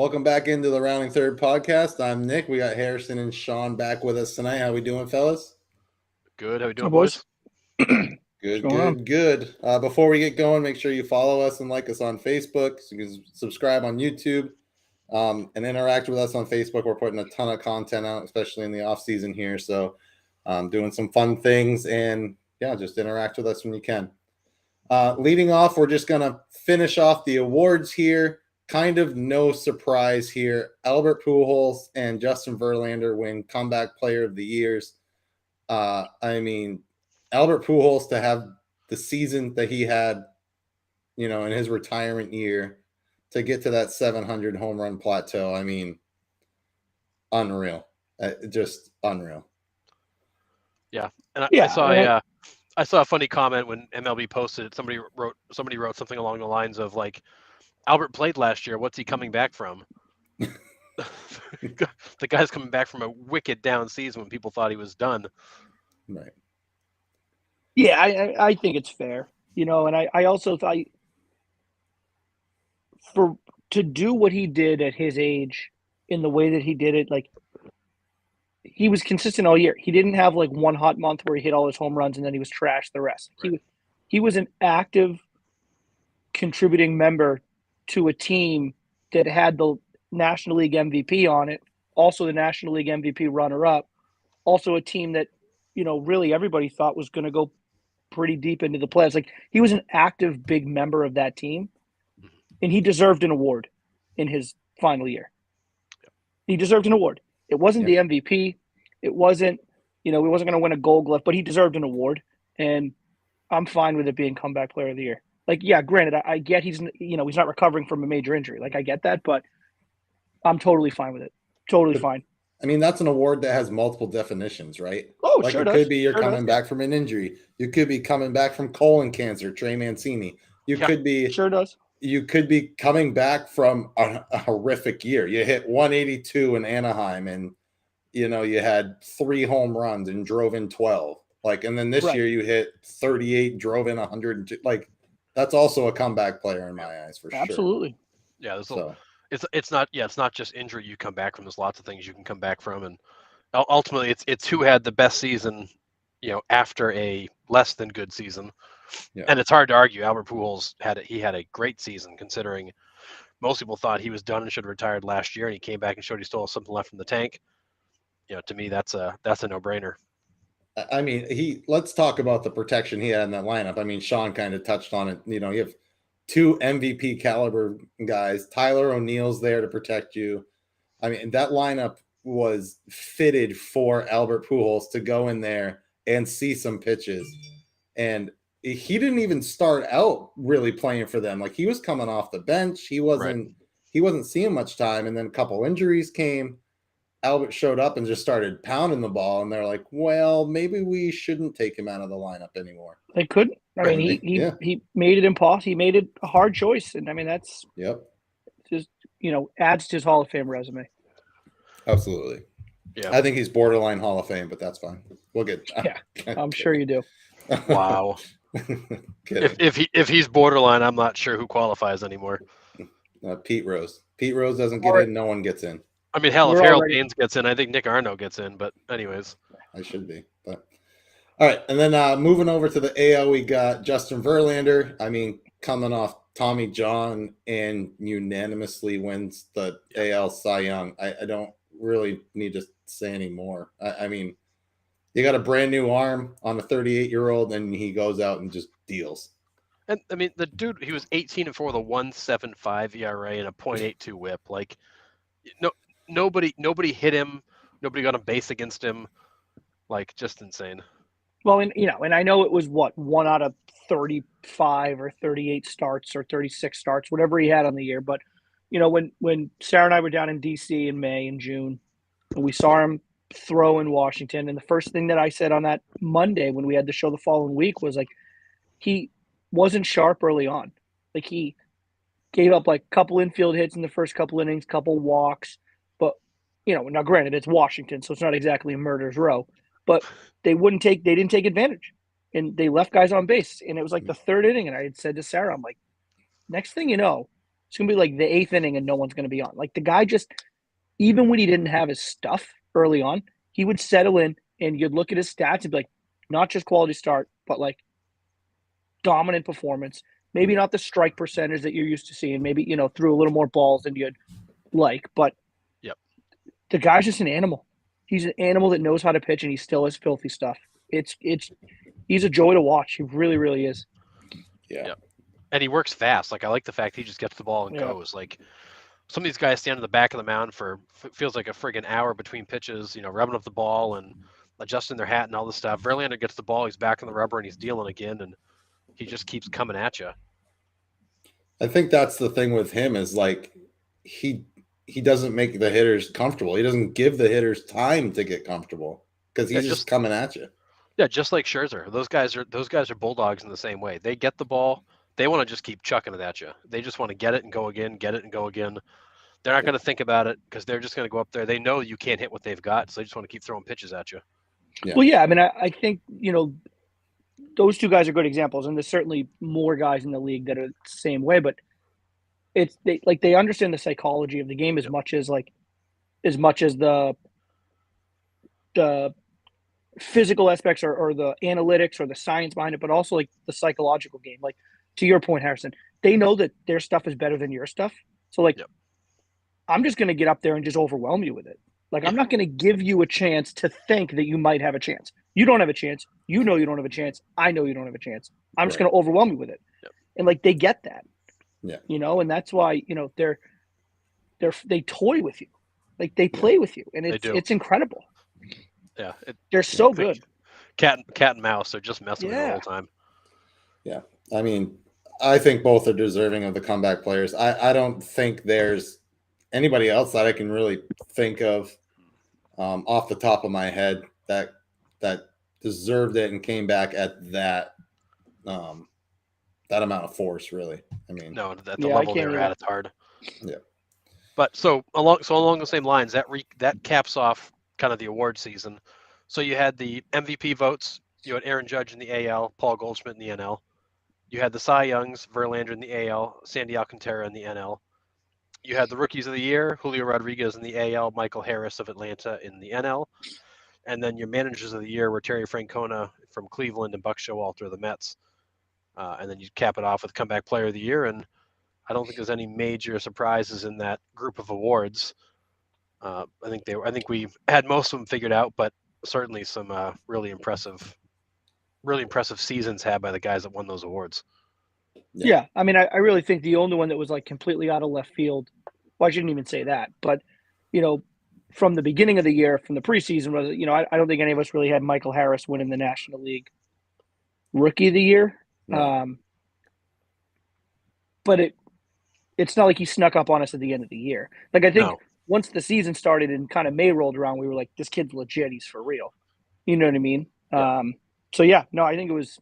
Welcome back into the Rounding Third podcast. I'm Nick. We got Harrison and Sean back with us tonight. How we doing, fellas? Good. How we Hi, doing, boys. boys? Good, going on? good. Before we get going, make sure you follow us and like us on Facebook. So you can subscribe on YouTube and interact with us on Facebook. We're putting a ton of content out, especially in the off season here. So doing some fun things and yeah, just interact with us when you can. Leading off, we're just going to finish off the awards here. Kind of no surprise here. Albert Pujols and Justin Verlander win Comeback Player of the Years. Albert Pujols to have the season that he had, in his retirement year, to get to that 700 home run plateau. I mean, unreal, just unreal. Yeah, and I saw a funny comment when MLB posted it. Somebody wrote something along the lines of like, Albert played last year. What's he coming back from? The guy's coming back from a wicked down season when people thought he was done. Right. Yeah, I think it's fair, and I also thought to do what he did at his age in the way that he did it, like he was consistent all year. He didn't have like one hot month where he hit all his home runs and then he was trashed the rest. Right. He was an active contributing member to a team that had the National League MVP on it, also the National League MVP runner-up, also a team that, really everybody thought was going to go pretty deep into the playoffs. Like he was an active big member of that team, and he deserved an award in his final year. He deserved an award. It wasn't the MVP. It wasn't, he wasn't going to win a Gold Glove, but he deserved an award, and I'm fine with it being Comeback Player of the Year. Like, yeah, granted, I get he's not recovering from a major injury. Like, I get that, but I'm totally fine with it. Totally fine. I mean, that's an award that has multiple definitions, right? Oh, like sure it does. could be you're coming back from an injury. You could be coming back from colon cancer, Trey Mancini. Could be sure does. You could be coming back from a horrific year. You hit 182 in Anaheim, and you had 3 home runs and drove in 12. And then this year you hit 38, drove in 102. That's also a comeback player in my eyes, for sure. Absolutely. Yeah, it's not just injury you come back from. There's lots of things you can come back from, and ultimately it's who had the best season, after a less than good season. Yeah. And it's hard to argue. Albert Pujols had a great season, considering most people thought he was done and should have retired last year, and he came back and showed he still has something left in the tank. To me, that's a no-brainer. I mean, let's talk about the protection he had in that lineup. I mean, Sean kind of touched on it. You have 2 MVP caliber guys. Tyler O'Neill's there to protect you. I mean, that lineup was fitted for Albert Pujols to go in there and see some pitches. And he didn't even start out really playing for them. Like, he was coming off the bench. He wasn't seeing much time. And then a couple injuries came. Albert showed up and just started pounding the ball, and they're like, well, maybe we shouldn't take him out of the lineup anymore. They couldn't. I mean, he made it impossible. He made it a hard choice, and I mean, that's just adds to his Hall of Fame resume. Absolutely. Yeah, I think he's borderline Hall of Fame, but that's fine. We'll get. I'm sure you do. Wow. if he's borderline, I'm not sure who qualifies anymore. Pete Rose. Pete Rose doesn't get in. No one gets in. I mean, hell, if Harold Baines gets in, I think Nick Arno gets in. But anyways, I should be. But all right, and then moving over to the AL, we got Justin Verlander. I mean, coming off Tommy John and unanimously wins the AL Cy Young. I don't really need to say any more. I mean, you got a brand new arm on a 38-year-old, and he goes out and just deals. And I mean, the dude, he was 18-4 with a 1.75 ERA and a .82 WHIP. Like, Nobody hit him. Nobody got a base against him. Like, just insane. Well, and I know it was 1 out of 35 or 38 starts or 36 starts, whatever he had on the year. But, when Sarah and I were down in D.C. in May and June, and we saw him throw in Washington, and the first thing that I said on that Monday when we had the show the following week was, like, he wasn't sharp early on. Like, he gave up, like, a couple infield hits in the first couple innings, couple walks. Now granted it's Washington, so it's not exactly a murderer's row, but they didn't take advantage, and they left guys on base. And it was like the 3rd inning, and I had said to Sarah, I'm like, next thing you know, It's going to be like the 8th inning and no one's going to be on. Like the guy just, even when he didn't have his stuff early on, he would settle in and you'd look at his stats and be like, not just quality start, but like dominant performance. Maybe not the strike percentage that you're used to seeing. Maybe, threw a little more balls than you'd like, but Yep. The guy's just an animal. He's an animal that knows how to pitch and he still has filthy stuff. He's a joy to watch. He really, really is. Yeah. Yep. And he works fast. Like I like the fact he just gets the ball and goes. Like some of these guys stand on the back of the mound for feels like a friggin' hour between pitches, rubbing up the ball and adjusting their hat and all this stuff. Verlander gets the ball, he's back on the rubber and he's dealing again, and he just keeps coming at you. I think that's the thing with him is like he doesn't make the hitters comfortable. He doesn't give the hitters time to get comfortable because he's just coming at you. Yeah, just like Scherzer. Those guys are bulldogs in the same way. They get the ball, they want to just keep chucking it at you. They just want to get it and go again, get it and go again. They're not going to think about it because they're just going to go up there. They know you can't hit what they've got, so they just want to keep throwing pitches at you. Yeah. Well, yeah, I mean, I think, those two guys are good examples, and there's certainly more guys in the league that are the same way, but they understand the psychology of the game as much as the physical aspects or the analytics or the science behind it, but also like the psychological game. Like to your point, Harrison, they know that their stuff is better than your stuff. So I'm just going to get up there and just overwhelm you with it. Like I'm not going to give you a chance to think that you might have a chance. You don't have a chance. You know you don't have a chance. I know you don't have a chance. I'm just going to overwhelm you with it. Yep. And like they get that. Yeah. And that's why, they toy with you. Like they play with you, and it's incredible. Yeah. They're so good. Cat and mouse. They're just messing with you the whole time. Yeah. I mean, I think both are deserving of the comeback players. I don't think there's anybody else that I can really think of off the top of my head that deserved it and came back at that amount of force. Really, I mean, no, at the level they were at, it's hard. Yeah, but so along the same lines, that caps off kind of the award season. So you had the MVP votes. You had Aaron Judge in the AL, Paul Goldschmidt in the NL. You had the Cy Youngs, Verlander in the AL, Sandy Alcantara in the NL. You had the Rookies of the Year, Julio Rodriguez in the AL, Michael Harris of Atlanta in the NL. And then your Managers of the Year were Terry Francona from Cleveland and Buck Showalter of the Mets. And then you cap it off with Comeback Player of the Year. And I don't think there's any major surprises in that group of awards. I think we had most of them figured out, but certainly some really impressive seasons had by the guys that won those awards. Yeah. I mean, I really think the only one that was like completely out of left field, well, I shouldn't even say that, but from the beginning of the year, from the preseason, was I don't think any of us really had Michael Harris winning the National League Rookie of the Year. No. But it's not like he snuck up on us at the end of the year. Like I think once the season started and kind of May rolled around, we were like, this kid's legit. He's for real. You know what I mean? Yeah. I think it was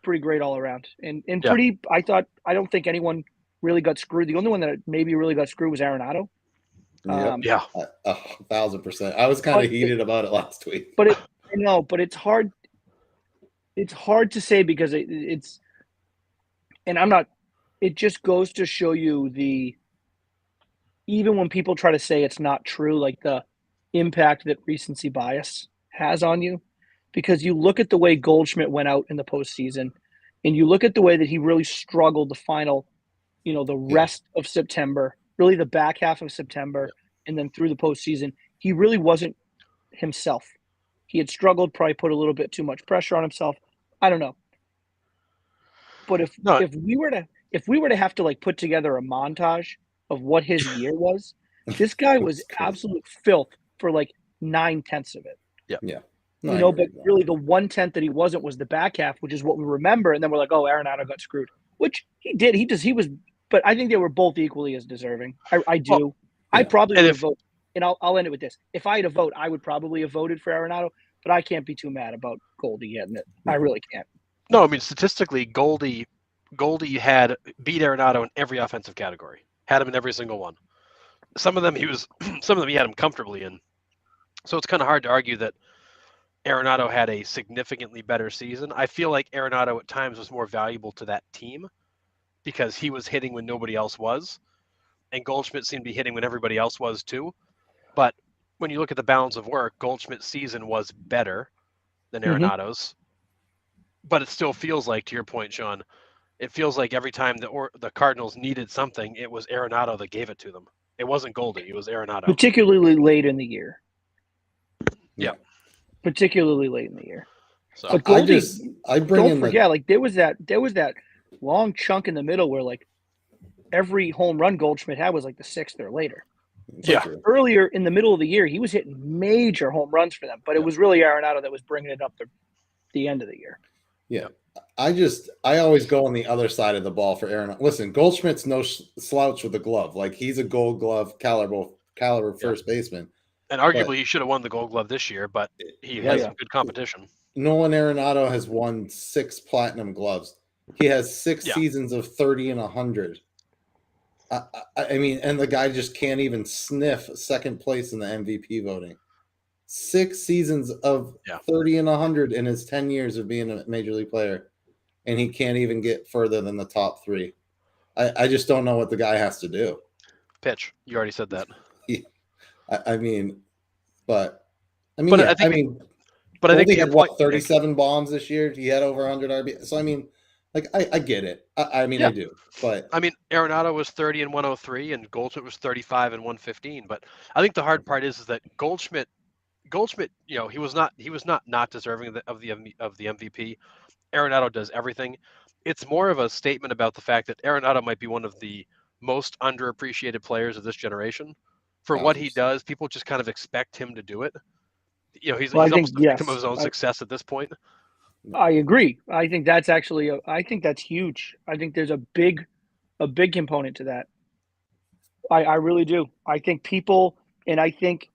pretty great all around and pretty. I don't think anyone really got screwed. The only one that maybe really got screwed was Arenado. 1,000%. I was kind of heated about it last week. But it's hard. It's hard to say because it's, and I'm not. It just goes to show you even when people try to say it's not true, like the impact that recency bias has on you, because you look at the way Goldschmidt went out in the postseason, and you look at the way that he really struggled the final, the rest of September, really the back half of September, and then through the postseason, he really wasn't himself. He had struggled, probably put a little bit too much pressure on himself. I don't know. But if we were to have to like put together a montage of what his year was, this guy was absolute filth for like 9/10 of it. Yeah. But really the 1/10 that he wasn't was the back half, which is what we remember. And then we're like, oh, Arenado got screwed, which he did. He was, but I think they were both equally as deserving. I do. Well, I probably would have voted, and I'll end it with this. If I had a vote, I would probably have voted for Arenado, but I can't be too mad about Goldie getting it. I really can't. No, I mean, statistically, Goldie had beat Arenado in every offensive category. Had him in every single one. Some of them he had him comfortably in. So it's kind of hard to argue that Arenado had a significantly better season. I feel like Arenado at times was more valuable to that team because he was hitting when nobody else was, and Goldschmidt seemed to be hitting when everybody else was too. But when you look at the balance of work, Goldschmidt's season was better than Arenado's. But it still feels like, to your point, Sean, it feels like every time the Cardinals needed something, it was Arenado that gave it to them. It wasn't Goldie, it was Arenado. Particularly late in the year. Yeah. Particularly late in the year. So But Goldie, don't forget, like there was that long chunk in the middle where like every home run Goldschmidt had was like the 6th or later. Yeah. Earlier in the middle of the year, he was hitting major home runs for them, but it was really Arenado that was bringing it up the end of the year. Yeah. I always go on the other side of the ball for Arenado. Listen, Goldschmidt's no slouch with the glove. Like he's a Gold Glove caliber first baseman. And arguably he should have won the Gold Glove this year, but he has some good competition. Nolan Arenado has won 6 platinum gloves. He has 6 seasons of 30 and 100. I mean, and the guy just can't even sniff second place in the MVP voting. 6 seasons of 30 and 100 in his 10 years of being a major league player, and he can't even get further than the top 3. I just don't know what the guy has to do. Pitch. You already said that. I think he had 37 bombs this year. He had over 100 RBI. So I mean, like I get it. I do. But I mean, Arenado was 30 and 103, and Goldschmidt was 35 and 115. But I think the hard part is that Goldschmidt, you know, he was not deserving of the MVP. Arenado does everything. It's more of a statement about the fact that Arenado might be one of the most underappreciated players of this generation. For what he does, people just kind of expect him to do it. You know, he's almost a victim of his own success at this point. I agree. I think that's actually I think that's huge. I think there's a big component to that. I really do. I think people, and I think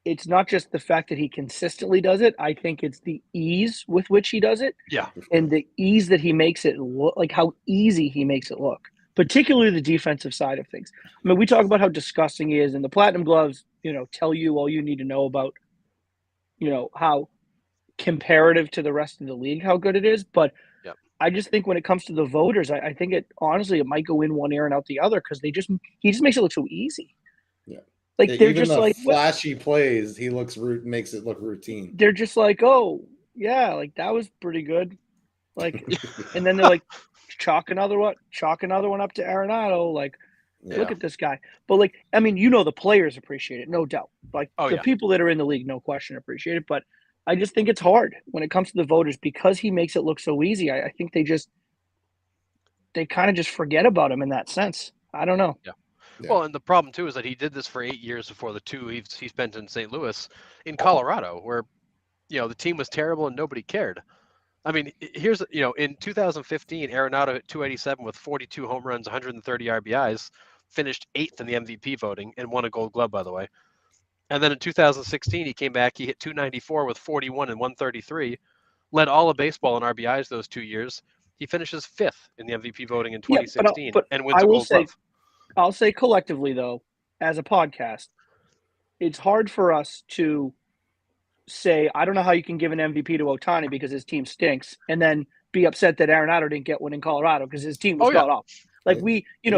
it's not just the fact that he consistently does it. I think it's the ease with which he does it. Yeah. And the ease that he makes it look, like how easy he makes it look, particularly the defensive side of things. I mean, we talk about how disgusting he is, and the platinum gloves, you know, tell you all you need to know about, you know, how comparative to the rest of the league, how good it is. But I just think when it comes to the voters, I think it might go in one ear and out the other because he just makes it look so easy. Yeah. Like they're just like flashy plays. He makes it look routine. They're just like, oh yeah, like that was pretty good. Like, and then they're like, chalk another one up to Arenado. Like, look at this guy. But like, I mean, you know, the players appreciate it, no doubt. Like people that are in the league, no question, appreciate it. But I just think it's hard when it comes to the voters because he makes it look so easy. I think they kind of just forget about him in that sense. I don't know. Yeah. Well, and the problem too is that he did this for 8 years before the 2 he spent in St. Louis, in Colorado, where, you know, the team was terrible and nobody cared. I mean, here's, you know, in 2015, Arenado hit 287 with 42 home runs, 130 RBIs, finished 8th in the MVP voting, and won a Gold Glove, by the way. And then in 2016, he came back, he hit 294 with 41 and 133, led all of baseball in RBIs those 2 years. He finishes 5th in the MVP voting in 2016 and wins a Gold Glove. I'll say collectively, though, as a podcast, it's hard for us to say, I don't know how you can give an MVP to Ohtani because his team stinks, and then be upset that Arenado didn't get one in Colorado because his team was god awful. Like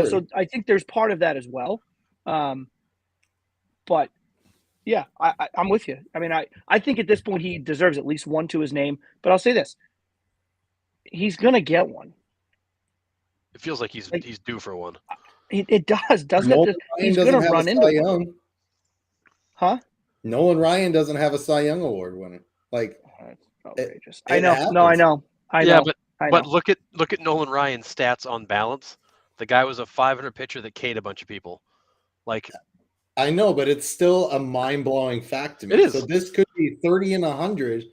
so I think there's part of that as well. But yeah, I'm with you. I mean, I think at this point he deserves at least one to his name. But I'll say this: he's gonna get one. It feels like he's due for one. It does, doesn't it? He's going to run into one. Huh? Nolan Ryan doesn't have a Cy Young Award winner. Like, outrageous. I know. No, I know. But look at Nolan Ryan's stats on balance. The guy was a 500 pitcher that K'd a bunch of people. Like, I know, but it's still a mind-blowing fact to me. It is. So this could be 30 and 100.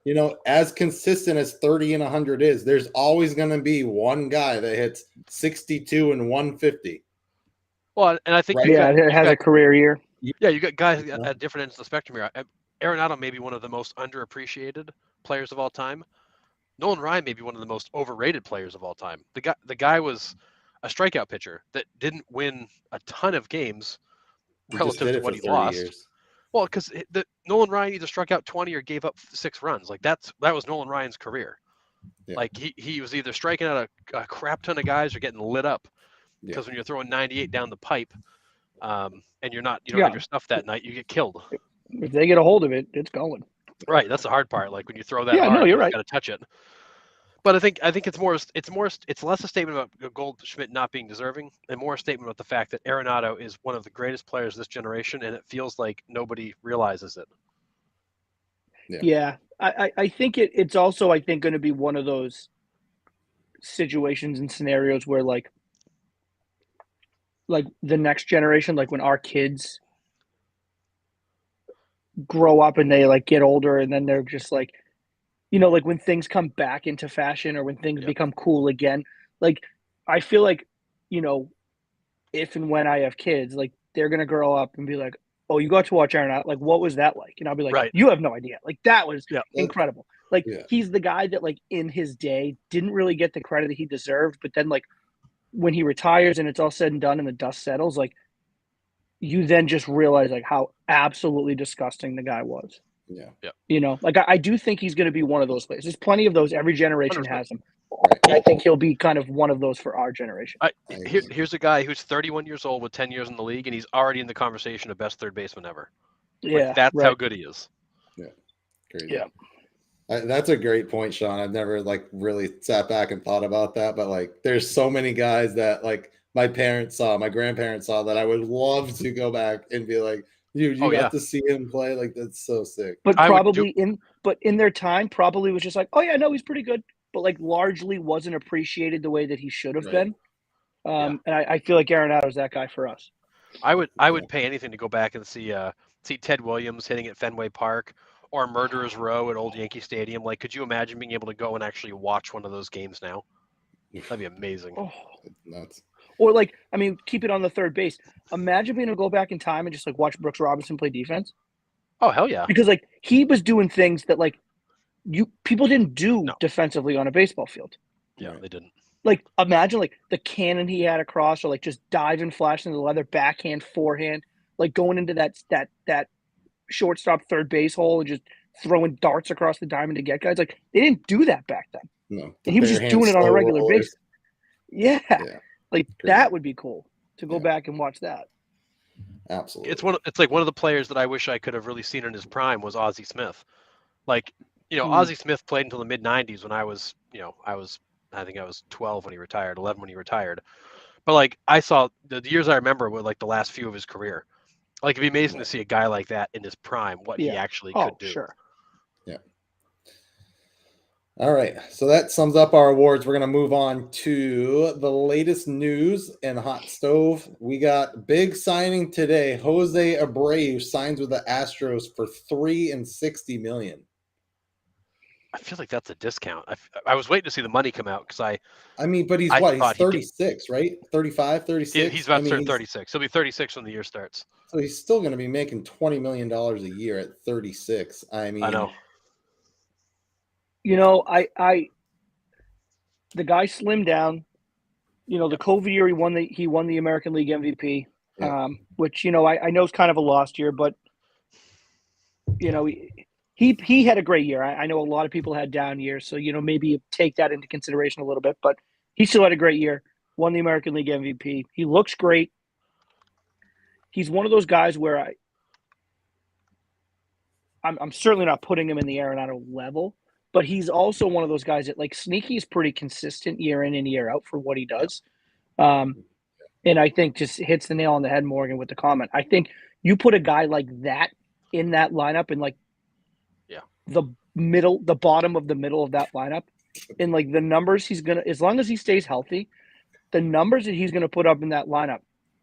You know, as consistent as 30 and 100 is, there's always going to be one guy that hits 62 and 150. Well, and I think it has a career year. Yeah, you got guys at different ends of the spectrum here. Arenado may be one of the most underappreciated players of all time. Nolan Ryan may be one of the most overrated players of all time. The guy was a strikeout pitcher that didn't win a ton of games relative to what he lost. Years. Well, because Nolan Ryan either struck out 20 or gave up 6 runs. Like that was Nolan Ryan's career. Yeah. Like he was either striking out a crap ton of guys or getting lit up. Because when you're throwing 98 down the pipe, and you don't Yeah. have your stuff that night, you get killed. If they get a hold of it, it's going. Right, that's the hard part. Like when you throw that Yeah, hard, no, you're you right. got to touch it. But I think it's less a statement about Goldschmidt not being deserving and more a statement about the fact that Arenado is one of the greatest players of this generation, and it feels like nobody realizes it. Yeah. I think it's also, I think, going to be one of those situations and scenarios where like the next generation, like when our kids grow up and they like get older and then they're just like, like when things come back into fashion or when things Yep. become cool again, like I feel like, if and when I have kids, like they're gonna grow up and be like, "Oh, you got to watch Aaron Out. Like, what was that like?" And I'll be like, Right. "You have no idea. Like, that was Yeah. incredible. Like, Yeah. he's the guy that, like, in his day, didn't really get the credit that he deserved. But then, like, when he retires and it's all said and done and the dust settles, like, you then just realize like how absolutely disgusting the guy was. Yeah. Like I do think he's going to be one of those players. There's plenty of those. Every generation 100%. has them. Right. I think he'll be kind of one of those for our generation. Here's a guy who's 31 years old with 10 years in the league, and he's already in the conversation of best third baseman ever. Yeah, Like, that's right. how good he is. Crazy. Yeah. That's a great point, Sean. I've never like really sat back and thought about that, but like there's so many guys that like my parents saw, my grandparents saw that I would love to go back and be like, you got to see him play. Like that's so sick. But in their time, probably was just like, oh yeah, no, he's pretty good, but like largely wasn't appreciated the way that he should have been. And I feel like Arenado is that guy for us. I would pay anything to go back and see Ted Williams hitting at Fenway Park or Murderers Row at Old Yankee Stadium. Like, could you imagine being able to go and actually watch one of those games now? That'd be amazing. Oh. Nuts. Or like, I mean, keep it on the third base. Imagine being able to go back in time and just like watch Brooks Robinson play defense. Oh hell yeah! Because like he was doing things that like people didn't do defensively on a baseball field. Yeah, they didn't. Like imagine like the cannon he had across, or like just diving, flashing the leather, backhand, forehand, like going into that shortstop third base hole and just throwing darts across the diamond to get guys. Like they didn't do that back then. No, and he was just doing it on a regular basis. Yeah. Like that would be cool to go back and watch that. Absolutely. It's like one of the players that I wish I could have really seen in his prime was Ozzie Smith. Like, Ozzie Smith played until the mid 90s when I think I was 12 when he retired, 11 when he retired. But like I saw the years I remember were like the last few of his career. Like it'd be amazing to see a guy like that in his prime, what he actually could do. Sure. Yeah. All right. So that sums up our awards. We're going to move on to the latest news in Hot Stove. We got big signing today. Jose Abreu signs with the Astros for $3 and $60 million. I feel like that's a discount. I was waiting to see the money come out because but he's what? He's 36, right? 35, 36? He's about to turn 36. He'll be 36 when the year starts. So he's still going to be making $20 million a year at 36. I know. The guy slimmed down. The COVID year he won the American League MVP, which I know is kind of a lost year, but he had a great year. I know a lot of people had down years, so maybe take that into consideration a little bit. But he still had a great year. Won the American League MVP. He looks great. He's one of those guys where I'm certainly not putting him in the Arenado level. But he's also one of those guys that like Sneaky is pretty consistent year in and year out for what he does. And I think just hits the nail on the head, Morgan, with the comment. I think you put a guy like that in that lineup and like the bottom of the middle of that lineup and like the numbers he's going to, as long as he stays healthy, the numbers that he's going to put up in that lineup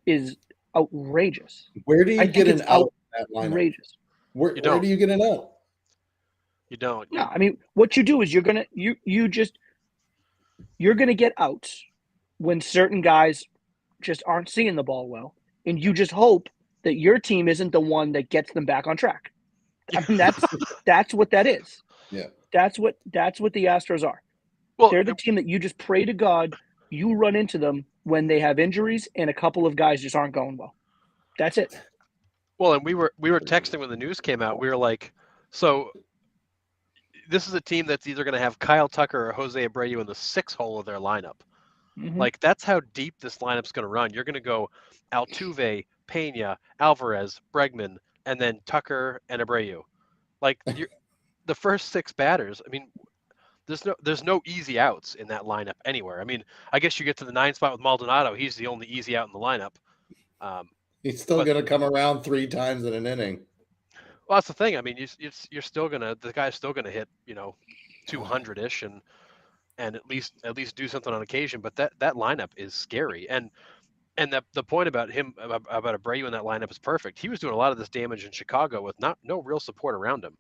is outrageous. Where do you get an out in that lineup? Outrageous. Where do you get an out? You don't. No, I mean, what you do is you're gonna get outs when certain guys just aren't seeing the ball well, and you just hope that your team isn't the one that gets them back on track. I mean, that's what that is. Yeah, that's what the Astros are. Well, they're the team that you just pray to God you run into them when they have injuries and a couple of guys just aren't going well. That's it. Well, and we were texting when the news came out. We were like, so this is a team that's either going to have Kyle Tucker or Jose Abreu in the 6 hole of their lineup. Mhm. Like, that's how deep this lineup's going to run. You're going to go Altuve, Pena, Alvarez, Bregman, and then Tucker and Abreu. Like, the first 6 batters. I mean, there's no easy outs in that lineup anywhere. I mean, I guess you get to the 9 spot with Maldonado. He's the only easy out in the lineup. He's still But- going to come around 3 times in an inning. Well, that's the thing. I mean, you're still gonna the guy's still gonna hit 200-ish and at least do something on occasion. But that lineup is scary. And the point about him about Abreu in that lineup is perfect. He was doing a lot of this damage in Chicago with no real support around him.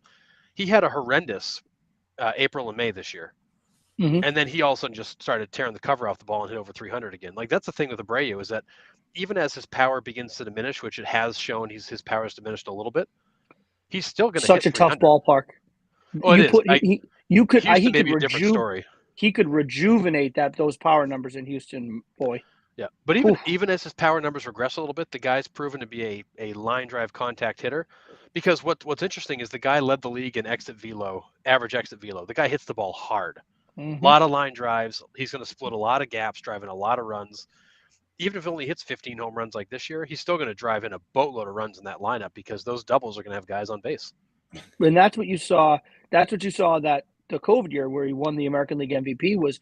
He had a horrendous April and May this year. Mhm. And then he all of a sudden just started tearing the cover off the ball and hit over 300 again. Like, that's the thing with Abreu, is that even as his power begins to diminish, which it has shown, his power has diminished a little bit, he's still going to Such hit a tough 300. ballpark. Oh, it you is. put you could Houston he may could be a different story. he could rejuvenate those power numbers in Houston, boy. Yeah, but even as his power numbers regress a little bit, the guy's proven to be a line drive contact hitter. Because what's interesting is the guy led the league in average exit velo. The guy hits the ball hard. Mhm. A lot of line drives. He's going to split a lot of gaps, driving a lot of runs. Even if he only hits 15 home runs like this year, he's still going to drive in a boatload of runs in that lineup because those doubles are going to have guys on base. And that's what you saw. That's what you saw that the COVID year where he won the American League MVP was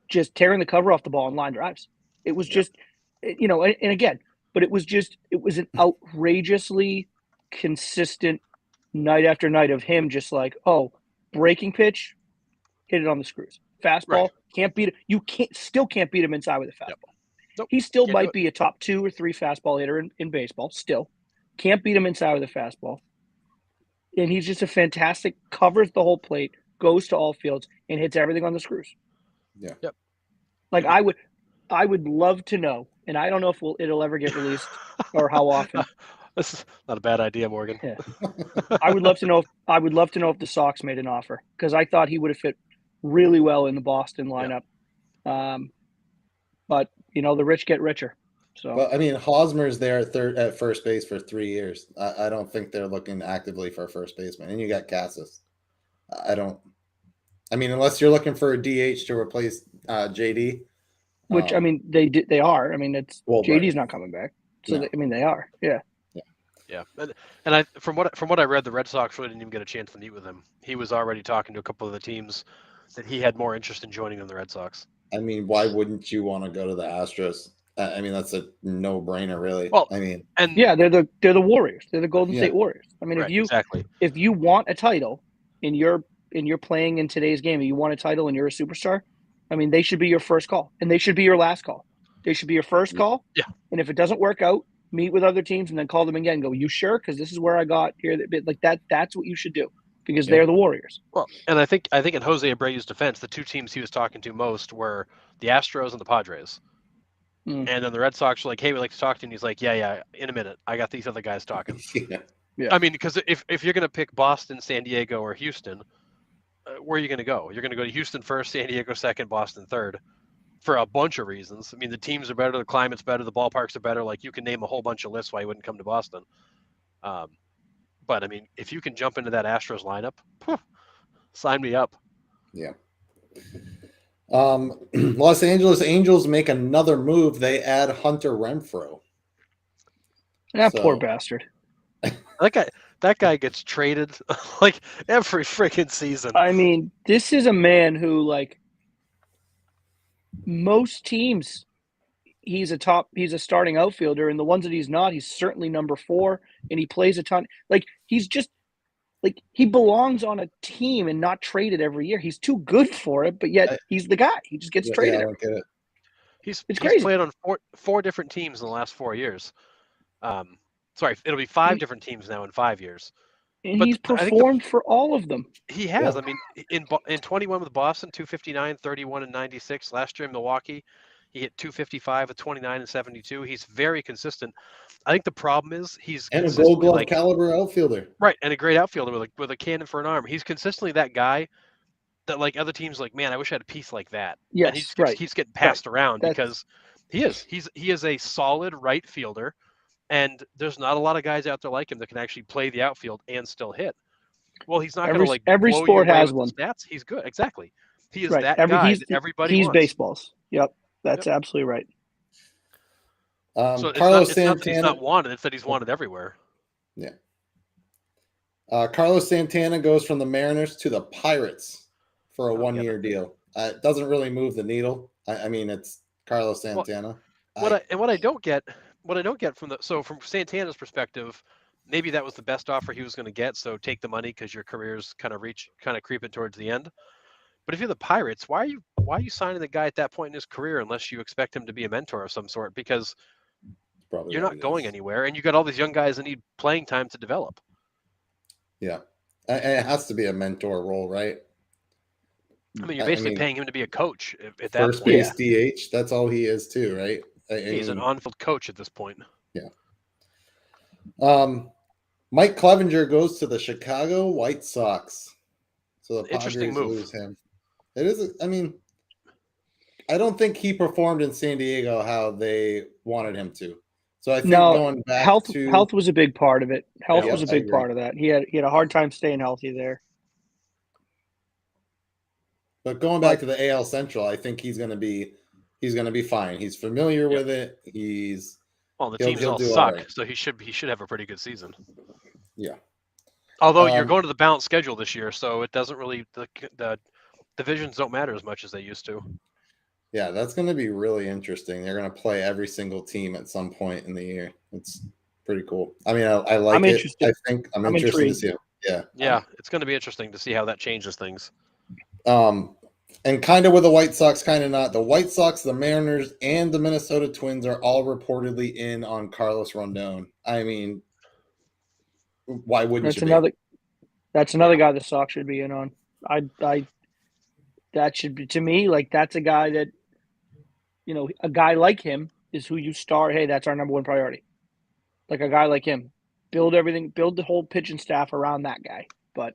just tearing the cover off the ball in line drives. It was just, and again, but it was an outrageously consistent night after night of him just like, oh, breaking pitch, hit it on the screws. Fastball, Right. can't beat it. You still can't beat him inside with a fastball. Yep. Nope. He still Can't do might it. be a top 2 or 3 fastball hitter in baseball. Still can't beat him inside with a fastball. And he's just a fantastic, covers the whole plate, goes to all fields, and hits everything on the screws. Yeah. Yep. Like, I would love to know, and I don't know if it'll ever get released or how often. This is not a bad idea, Morgan. Yeah. I would love to know if the Sox made an offer, because I thought he would have fit really well in the Boston lineup. But the rich get richer. So Well, I mean, Hosmer's there at first base for 3 years. I don't think they're looking actively for a first baseman. And you got Cassis. I mean, unless you're looking for a DH to replace JD. which I mean they are. I mean, it's Well, JD's right. not coming back. So No. they are. Yeah. Yeah, and I from what I read, the Red Sox really didn't even get a chance to meet with him. He was already talking to a couple of the teams that he had more interest in joining than the Red Sox. I mean, why wouldn't you want to go to the Astros? I mean, that's a no-brainer, really. Well, I mean, And Yeah, they're the Warriors. They're the Golden Yeah. State Warriors. I mean, right, exactly. if you want a title and you're playing in today's game and you want a title and you're a superstar, I mean, they should be your first call and they should be your last call. They should be your first call. Yeah. And if it doesn't work out, meet with other teams and then call them again and go, you sure? Because this is where I got here. Like that's what you should do because Yeah. they're the Warriors. Well, and I think in Jose Abreu's defense, the 2 teams he was talking to most were the Astros and the Padres. Mm. And then the Red Sox were like, "Hey, we'd like to talk to you." And he's like, "Yeah, in a minute. I got these other guys talking." yeah. Yeah. I mean, because if you're going to pick Boston, San Diego, or Houston, where are you going to go? You're going to go to Houston first, San Diego second, Boston third, for a bunch of reasons. I mean, the teams are better, the climate's better, the ballparks are better. Like, you can name a whole bunch of lists why you wouldn't come to Boston. But I mean, if you can jump into that Astros lineup, sign me up. Yeah. Los Angeles Angels make another move. They add Hunter Renfroe. That poor So- bastard. That guy gets traded like every freaking season. I mean, this is a man who, like, most teams, he's a starting outfielder, and the ones that he's not, he's certainly number 4, and he plays a ton. Like, he's just like, he belongs on a team and not traded every year. He's too good for it, but yet he's the guy. He just gets traded. Yeah, I don't get it. He's crazy. played on four different teams in the last 4 years. Sorry, it'll be 5 different teams now in 5 years. And But he's I think performed for all of them. He has. Yeah. I mean, in 21 with Boston, 259, 31, and 96. Last year in Milwaukee, he hit 255 with 29 and 72. He's very consistent. I think the problem is he's And a consistently, Gold Glove like, caliber outfielder. right, and a great outfielder with a cannon for an arm. He's consistently that guy that, like, other teams like, man, I wish I had a piece like that. And he Yes, just right. keeps getting passed around That's- because he is a solid right fielder, and there's not a lot of guys out there like him that can actually play the outfield and still hit. Well, he's not going to like every blow you sport away has with one. the stats. He's good. Exactly. He is Right. that guy that everybody he's wants. baseballs. Yep. That's absolutely right. So Carlos it's not that he's Santana. not wanted. It's that he's wanted everywhere. Yeah. Carlos Santana goes from the Mariners to the Pirates for a one-year deal. It doesn't really move the needle. I mean, it's Carlos Santana. What I don't get from Santana's perspective, maybe that was the best offer he was going to get. So take the money because your career's kind of creeping towards the end. But if you're the Pirates, why are you signing the guy at that point in his career unless you expect him to be a mentor of some sort? Because you're not going anywhere, and you got all these young guys that need playing time to develop. Yeah, it has to be a mentor role, right? I mean, you're basically paying him to be a coach at that first point. base DH. That's all he is too, right? He's an on-field coach at this point. Yeah. Mike Clevenger goes to the Chicago White Sox. So the Interesting Padres move. lose him. It is. I mean, I don't think he performed in San Diego how they wanted him to. So I think going back health was a big part of it. Health Yeah, was a big part of that. He had a hard time staying healthy there. But going back to the AL Central, I think he's going to be fine. He's familiar with it. The teams all suck, so he should have a pretty good season. Yeah. Although you're going to the balanced schedule this year, so it doesn't really the divisions don't matter as much as they used to. Yeah, that's going to be really interesting. They're going to play every single team at some point in the year. It's pretty cool. I mean, I like I'm it. interested. I think I'm interested to see it. Yeah. Yeah, it's going to be interesting to see how that changes things. And kind of with the White Sox, kind of not. The White Sox, the Mariners, and the Minnesota Twins are all reportedly in on Carlos Rondon. I mean, why wouldn't you? That's another guy the Sox should be in on. That should be, to me, like, that's a guy that, a guy like him is who you start. Hey, that's our number one priority. Like a guy like him, build the whole pitching staff around that guy. But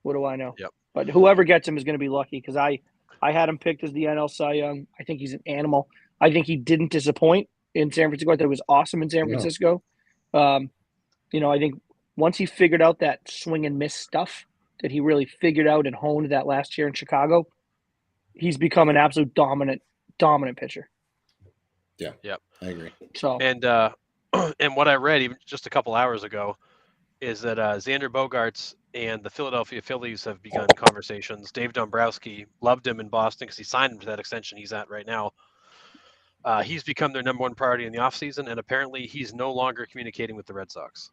what do I know? Yep. But whoever gets him is going to be lucky because I had him picked as the NL Cy Young. I think he's an animal. I think he didn't disappoint in San Francisco. I thought he was awesome in San Francisco. I think once he figured out that swing and miss stuff that he really figured out and honed that last year in Chicago, he's become an absolute dominant pitcher. Yeah. Yep. I agree. So and what I read even just a couple hours ago is that Xander Bogaerts and the Philadelphia Phillies have begun conversations. Dave Dombrowski loved him in Boston because he signed him to that extension he's at right now. He's become their number one priority in the offseason, and apparently he's no longer communicating with the Red Sox.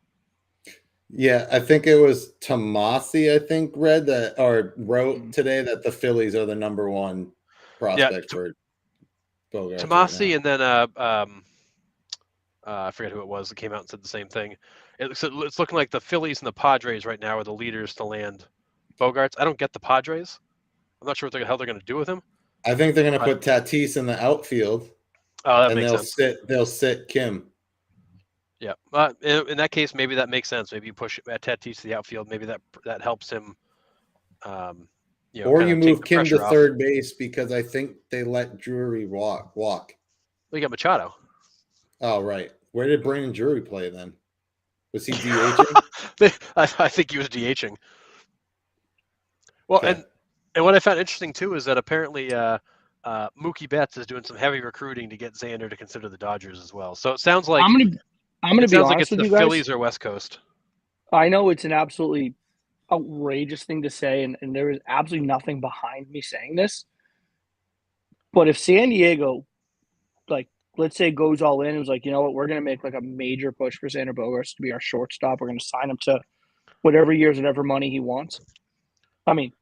Yeah, I think it was Tomasi, read that or wrote today that the Phillies are the number one prospect for Bogaerts. Tomasi, and then I forget who it was that came out and said the same thing. It's looking like the Phillies and the Padres right now are the leaders to land Bogaerts. I don't get the Padres. I'm not sure what the hell they're going to do with him. I think they're going to put Tatis in the outfield. Oh, that makes sense. They'll sit Kim. Yeah, in that case, maybe that makes sense. Maybe you push Tatis to the outfield. Maybe that helps him. Or you move Kim to third base because I think they let Drury walk. We got Machado. Oh, right. Where did Brandon Drury play then? Was he DHing? I think he was DHing. Well, okay. and what I found interesting too is that apparently Mookie Betts is doing some heavy recruiting to get Xander to consider the Dodgers as well. So it sounds like I'm going to be honest with you guys. Phillies or West Coast. I know it's an absolutely outrageous thing to say, and there is absolutely nothing behind me saying this. But if San Diego, let's say, goes all in and was like, you know what, we're going to make a major push for Xander Bogaerts to be our shortstop. We're going to sign him to whatever years, whatever money he wants. I mean,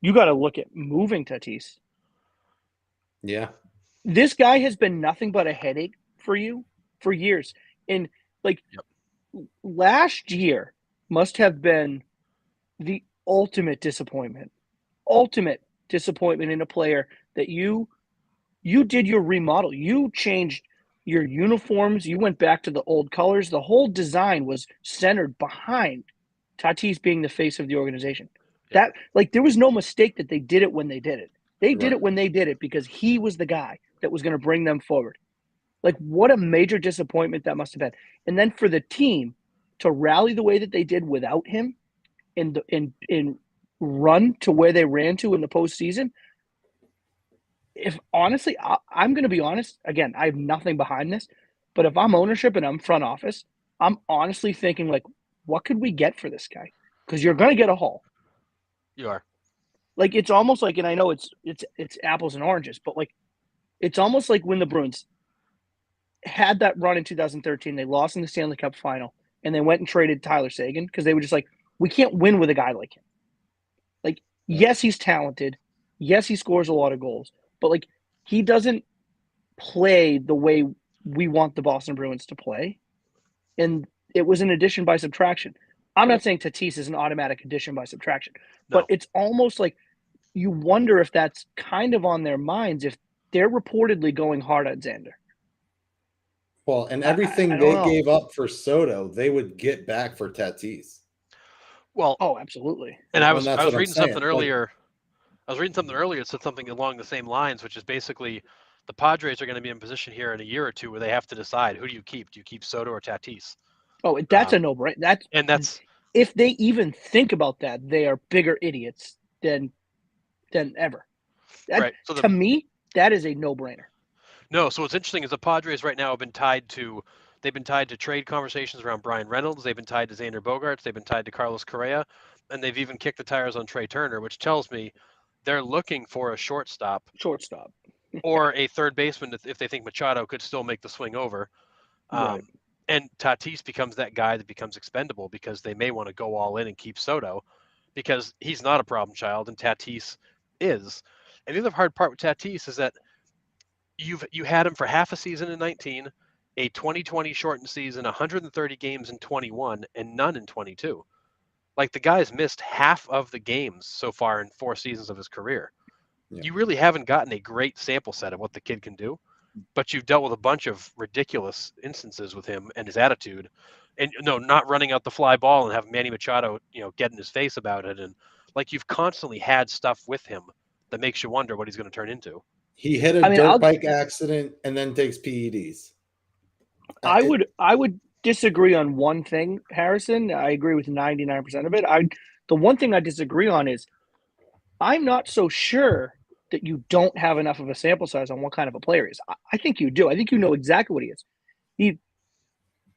you got to look at moving Tatis. Yeah. This guy has been nothing but a headache for you for years. And last year must have been the ultimate disappointment in a player that you did your remodel. You changed your uniforms. You went back to the old colors. The whole design was centered behind Tatis being the face of the organization. That there was no mistake that they did it when they did it. They did it when they did it because he was the guy that was going to bring them forward. What a major disappointment that must have been. And then for the team to rally the way that they did without him, in run to where they ran to in the postseason, if honestly, I'm going to be honest. Again, I have nothing behind this, but if I'm ownership and I'm front office, I'm honestly thinking like, what could we get for this guy? Because you're going to get a haul. You are. Like it's almost like, and I know it's apples and oranges, but like it's almost like when the Bruins had that run in 2013, they lost in the Stanley Cup final, and they went and traded Tyler Seguin because they were just like, we can't win with a guy like him. Like, yes, he's talented. Yes, he scores a lot of goals, but like he doesn't play the way we want the Boston Bruins to play. And it was an addition by subtraction. I'm not saying Tatis is an automatic addition by subtraction, but it's almost like you wonder if that's kind of on their minds if they're reportedly going hard at Xander. Well, and everything I they don't know. gave up for Soto, they would get back for Tatis. Well, Oh, absolutely. and I Well, was that's what I'm reading saying. something earlier. I was reading something earlier. It said something along the same lines, which is basically the Padres are going to be in position here in a year or two where they have to decide, who do you keep? Do you keep Soto or Tatis? Oh, that's a no-brainer. That's if they even think about that, they are bigger idiots than ever. right. So to me, that is a no-brainer. No. So what's interesting is the Padres right now have been tied to trade conversations around Brian Reynolds. They've been tied to Xander Bogaerts. They've been tied to Carlos Correa, and they've even kicked the tires on Trey Turner, which tells me they're looking for a shortstop or a third baseman if they think Machado could still make the swing over. Right. And Tatis becomes that guy that becomes expendable because they may want to go all in and keep Soto because he's not a problem child and Tatis is. And the other hard part with Tatis is that you had him for half a season in 19, a 2020 shortened season, 130 games in 21, and none in 22. Like the guy's missed half of the games so far in 4 seasons of his career. Yeah. You really haven't gotten a great sample set of what the kid can do, but you've dealt with a bunch of ridiculous instances with him and his attitude, and not running out the fly ball and have Manny Machado, get in his face about it, and like you've constantly had stuff with him that makes you wonder what he's going to turn into. He hit a dirt bike accident and then takes PEDs. I would disagree on one thing, Harrison. I agree with 99% of it. The one thing I disagree on is I'm not so sure that you don't have enough of a sample size on what kind of a player he is. I think you do. I think you know exactly what he is. He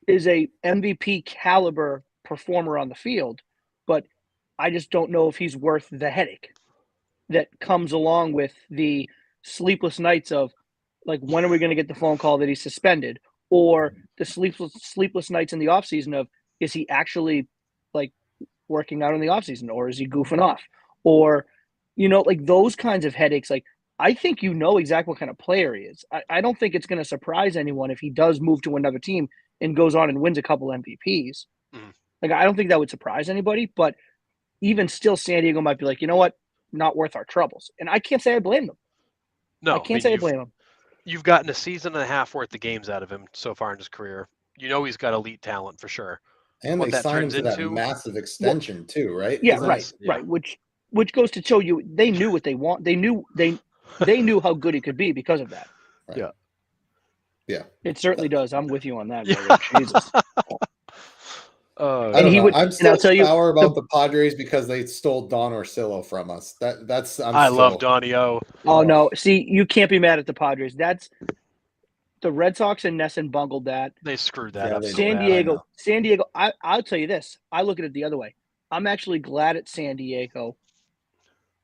is a MVP caliber performer on the field, but I just don't know if he's worth the headache that comes along with the sleepless nights of, like, when are we going to get the phone call that he's suspended, or the sleepless nights in the offseason of, is he actually like working out in the offseason, or is he goofing off, or like those kinds of headaches. Like, I think exactly what kind of player he is. I don't think it's going to surprise anyone if he does move to another team and goes on and wins a couple MVPs. Mm-hmm. Like, I don't think that would surprise anybody, but even still, San Diego might be like, you know what? Not worth our troubles. And I can't say I blame them. No, I can't say I blame them. You've gotten a season and a half worth of games out of him so far in his career. He's got elite talent for sure. And what they signed him to that massive extension too, right? Yeah, right. Which goes to show you they knew what they want. They knew how good he could be because of that. Right. Yeah. It certainly does. I'm with you on that. Jesus. I'm still sour about the Padres because they stole Don Orsillo from us. I love Donnie O. Oh no! See, you can't be mad at the Padres. That's the Red Sox and Nesson bungled that. They screwed that up. San Diego. I'll tell you this. I look at it the other way. I'm actually glad at San Diego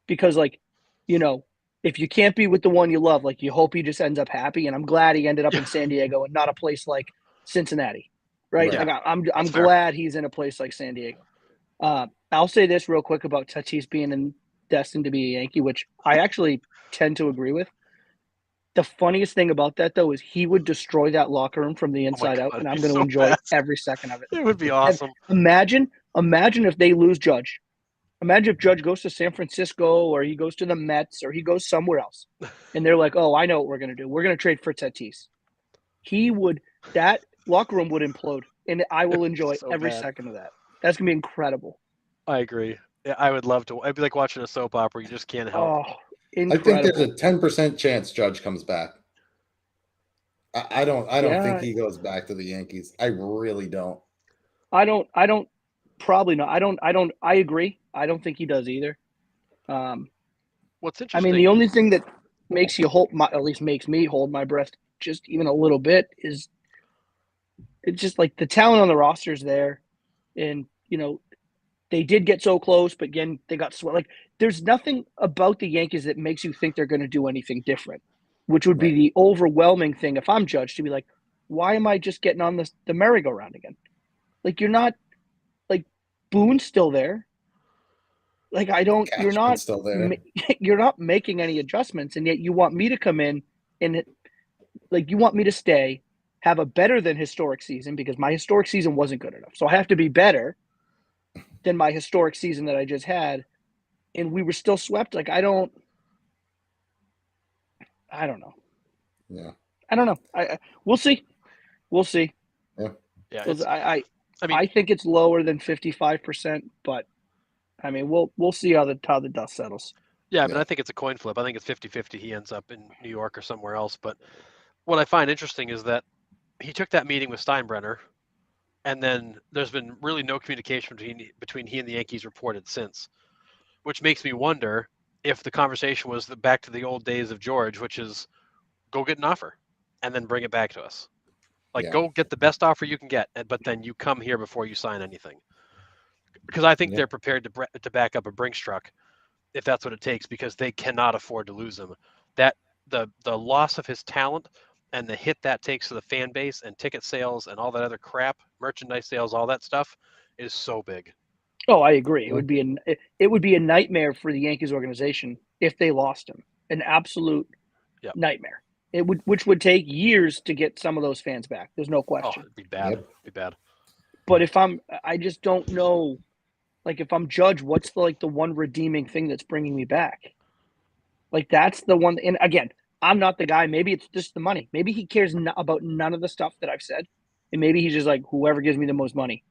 because, like, if you can't be with the one you love, like, you hope he just ends up happy. And I'm glad he ended up in San Diego and not a place like Cincinnati. Right. Yeah, like I'm glad he's in a place like San Diego. I'll say this real quick about Tatis being destined to be a Yankee, which I actually tend to agree with. The funniest thing about that, though, is he would destroy that locker room from the inside out, and I'm going to enjoy every second of it. It would be awesome. And imagine if they lose Judge. Imagine if Judge goes to San Francisco, or he goes to the Mets, or he goes somewhere else, and they're like, "Oh, I know what we're going to do. We're going to trade for Tatis." That locker room would implode, and I will enjoy every second of that. That's going to be incredible. I agree. Yeah, I would love to. I'd be like watching a soap opera. You just can't help. Oh, incredible. I think there's a 10% chance Judge comes back. I don't think he goes back to the Yankees. I really don't. I don't Probably not. I agree. I don't think he does either. What's I interesting? mean, the only thing that makes you at least makes me hold my breath just even a little bit is it's just like the talent on the roster is there, and they did get so close, but again they got swept. Like there's nothing about the Yankees that makes you think they're going to do anything different, which would be Right. the overwhelming thing if I'm judged to be like, why am I just getting on the merry-go-round again? Like you're not like Boone's still there. Like Cashman's still there. you're not making any adjustments, and yet you want me to come in and like you want me to stay, have a better than historic season because my historic season wasn't good enough. So I have to be better than my historic season that I just had, and we were still swept. Like I don't know. Yeah. I don't know. We'll see. We'll see. Yeah, I mean, I think it's lower than 55%, but I mean, we'll see how the dust settles. yeah, I mean, Yeah. I think it's a coin flip. I think it's 50-50. He ends up in New York or somewhere else. But what I find interesting is that he took that meeting with Steinbrenner, and then there's been really no communication between he and the Yankees reported since, which makes me wonder if the conversation was back to the old days of George, which is go get an offer and then bring it back to us. Like Yeah. go get the best offer you can get, but then you come here before you sign anything. Because I think Yeah. they're prepared to back up a Brinks truck if that's what it takes, because they cannot afford to lose him. That the loss of his talent and the hit that takes to the fan base and ticket sales and all that other crap, merchandise sales, all that stuff is so big. Oh, I agree. Yeah. It would be a nightmare for the Yankees organization if they lost him. An absolute nightmare. Which would take years to get some of those fans back. There's no Oh, question. it'd be bad. Yep. It'd be bad. But I just don't know. Like if I'm judged, what's the one redeeming thing that's bringing me back? Like that's the one. And again, I'm not the guy. Maybe it's just the money. Maybe he cares about none of the stuff that I've said, and maybe he's just like whoever gives me the most money.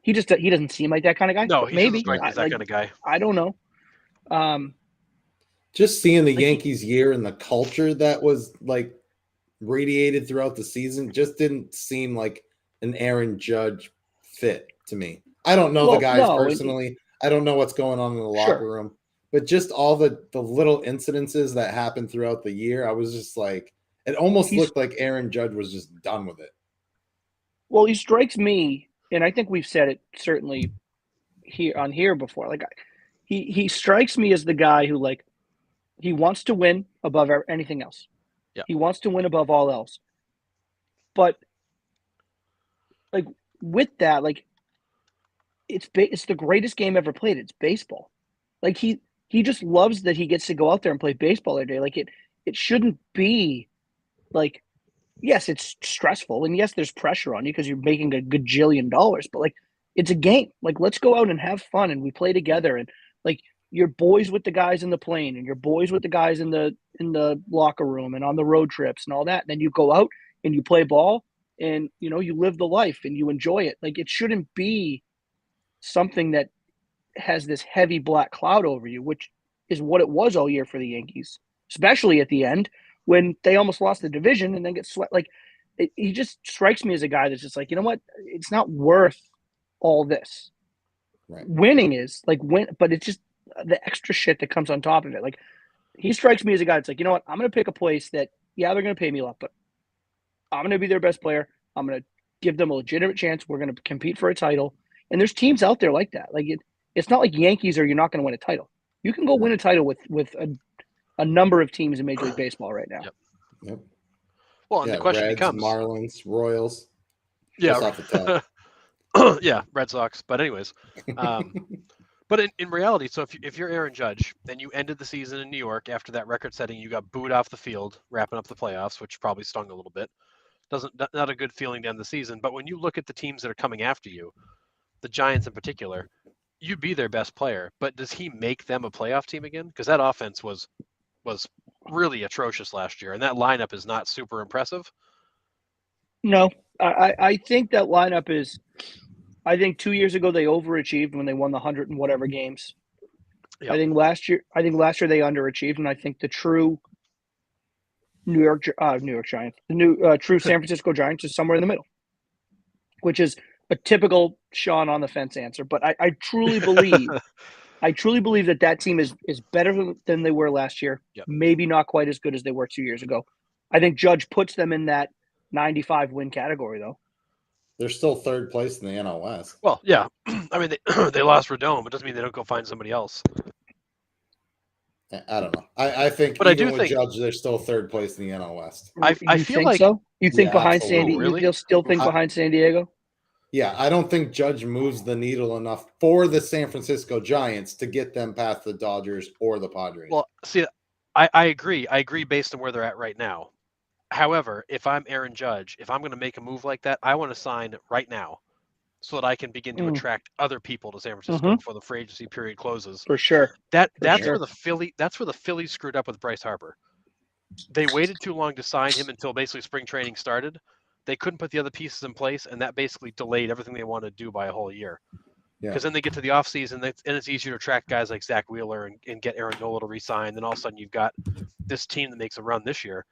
He doesn't seem like that kind of guy. No, But he doesn't maybe strike me as that kind of guy. I don't know. Just seeing the Yankees year and the culture that was like radiated throughout the season just didn't seem like an Aaron Judge fit to me. I don't know the guys personally. I don't know what's going on in the locker room, but just all the little incidences that happened throughout the year, I was just like, it almost looked like Aaron Judge was just done with it. Well, he strikes me, and I think we've said it certainly here before. Like he strikes me as the guy who like he wants to win above anything else. Yeah. He wants to win above all else. But like with that, like it's the greatest game ever played. It's baseball. Like he just loves that he gets to go out there and play baseball every day. Like it shouldn't be like, yes, it's stressful, and yes, there's pressure on you because you're making a gajillion dollars, but like it's a game. Like let's go out and have fun, and we play together, and like you're boys with the guys in the plane, and you're boys with the guys in the locker room and on the road trips and all that. And then you go out and you play ball, and you live the life and you enjoy it. Like it shouldn't be something that has this heavy black cloud over you, which is what it was all year for the Yankees, especially at the end when they almost lost the division and then get swept. Like he just strikes me as a guy that's just like, you know what? It's not worth all this. Right. Winning is like but it's just the extra shit that comes on top of it. Like he strikes me as a guy that's like, you know what? I'm going to pick a place that, yeah, they're going to pay me a lot, but I'm going to be their best player. I'm going to give them a legitimate chance. We're going to compete for a title. And there's teams out there like that. Like it's not like Yankees or you're not going to win a title. You can go win a title with a number of teams in Major League Baseball right now. Yep. Well, and the question Reds, becomes Marlins, Royals. Yeah. Just off the top. Yeah, Red Sox. But anyways, but in reality, so if you're Aaron Judge and you ended the season in New York after that record-setting, you got booed off the field, wrapping up the playoffs, which probably stung a little bit. Not a good feeling to end the season. But when you look at the teams that are coming after you, the Giants in particular, you'd be their best player. But does he make them a playoff team again? Because that offense was really atrocious last year, and that lineup is not super impressive. No, I think that lineup is. I think 2 years ago they overachieved when they won the 100 and whatever games. Yep. I think last year they underachieved, and I think the true New York Giants, the true San Francisco Giants is somewhere in the middle, which is a typical Sean on the fence answer, but I truly believe that team is better than they were last year. Yep. Maybe not quite as good as they were 2 years ago. I think Judge puts them in that 95 win category, though. They're still third place in the NL West. Well, yeah. I mean, they lost Rodon, but doesn't mean they don't go find somebody else. I don't know. I think But I even do with think- Judge, they're still third place in the NL West. I You feel think like- so? You think Yeah, behind absolutely. San Diego? Really? You still think behind San Diego? Yeah, I don't think Judge moves the needle enough for the San Francisco Giants to get them past the Dodgers or the Padres. Well, see, I agree. I agree based on where they're at right now. However, if I'm Aaron Judge, if I'm going to make a move like that, I want to sign right now so that I can begin to attract other people to San Francisco before the free agency period closes. For sure. That's sure. where the Phillies screwed up with Bryce Harper. They waited too long to sign him until basically spring training started. They couldn't put the other pieces in place, and that basically delayed everything they wanted to do by a whole year. Yeah. Because then they get to the offseason, and it's easier to attract guys like Zach Wheeler and get Aaron Nola to resign. Then all of a sudden you've got this team that makes a run this year.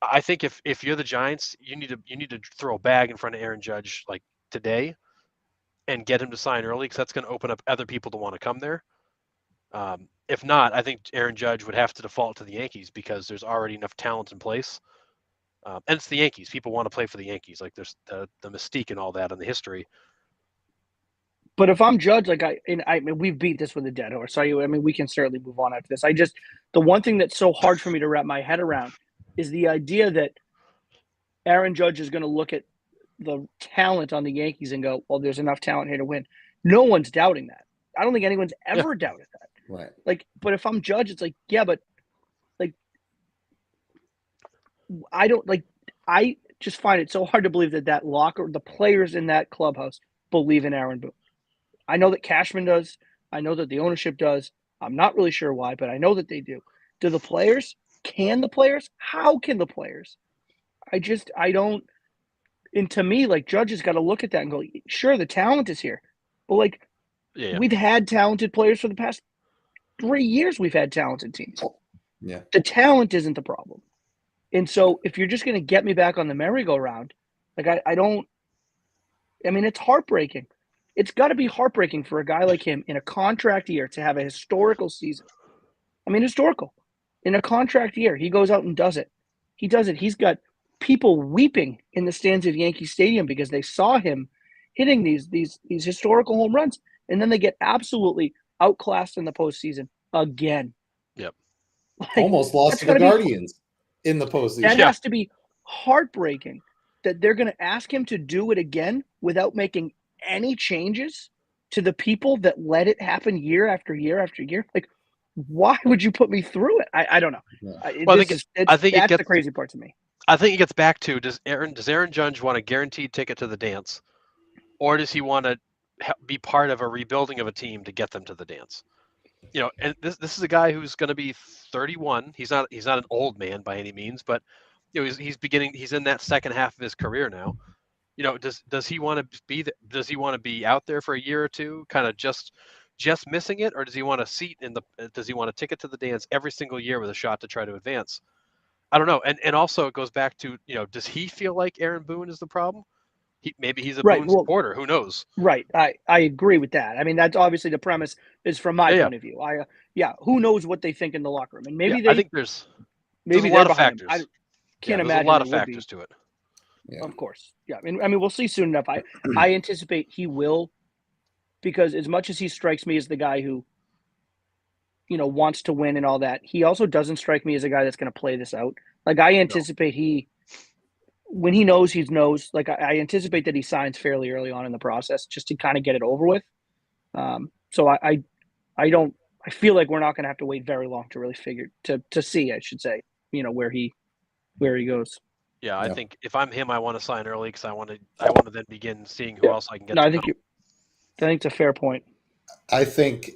I think if you're the Giants, you need to throw a bag in front of Aaron Judge like today, and get him to sign early, because that's going to open up other people to want to come there. If not, I think Aaron Judge would have to default to the Yankees because there's already enough talent in place. And it's the Yankees. People want to play for the Yankees. Like there's the mystique and all that and the history. But if I'm Judge, like I mean, we've beat this with a dead horse. So I mean, we can certainly move on after this. The one thing that's so hard for me to wrap my head around is the idea that Aaron Judge is going to look at the talent on the Yankees and go, well, there's enough talent here to win. No one's doubting that. I don't think anyone's ever doubted that. Right. Like, but if I'm Judge, it's like, yeah, but like, I just find it so hard to believe that locker, the players in that clubhouse believe in Aaron Boone. I know that Cashman does. I know that the ownership does. I'm not really sure why, but I know that they do. Do the players? Can the players? How can the players? I don't. And to me, like, Judge has got to look at that and go, sure, the talent is here. But, like, we've had talented players for the past 3 years. We've had talented teams. Yeah. The talent isn't the problem. And so if you're just going to get me back on the merry-go-round, like, I don't – I mean, it's heartbreaking. It's got to be heartbreaking for a guy like him in a contract year to have a historical season. I mean, historical. In a contract year, he goes out and does it. He does it. He's got people weeping in the stands of Yankee Stadium because they saw him hitting these historical home runs, and then they get absolutely outclassed in the postseason again. Yep. Like, Almost lost to the Guardians in the postseason. That has to be heartbreaking that they're going to ask him to do it again without making any changes to the people that let it happen year after year after year. Like, why would you put me through it? I don't know. Yeah. Well, That's the crazy part to me. I think it gets back to, does Aaron Judge want a guaranteed ticket to the dance, or does he want to be part of a rebuilding of a team to get them to the dance? You know, and this is a guy who's going to be 31. He's not an old man by any means, but you know, he's in that second half of his career now. You know, does he want to be out there for a year or two, kind of just missing it, or does he want a seat does he want a ticket to the dance every single year with a shot to try to advance? I don't know. And also it goes back to, you know, does he feel like Aaron Boone is the problem? Maybe he's a Boone supporter. Who knows? Right. I agree with that. I mean, that's obviously the premise is from my point of view. Who knows what they think in the locker room? And maybe I think there's a lot of factors. I can't imagine. There's a lot of factors to it. Yeah. Of course. Yeah. I mean, we'll see soon enough. I anticipate he will, because as much as he strikes me as the guy who, you know, wants to win and all that, he also doesn't strike me as a guy that's going to play this out. Like, I anticipate when he knows, he knows. Like, I anticipate that he signs fairly early on in the process just to kind of get it over with. So I feel like we're not going to have to wait very long to really figure to see, I should say, you know, where he goes. Yeah, I think if I'm him, I want to sign early because I want to then begin seeing who else I can get. No, I think it's a fair point. I think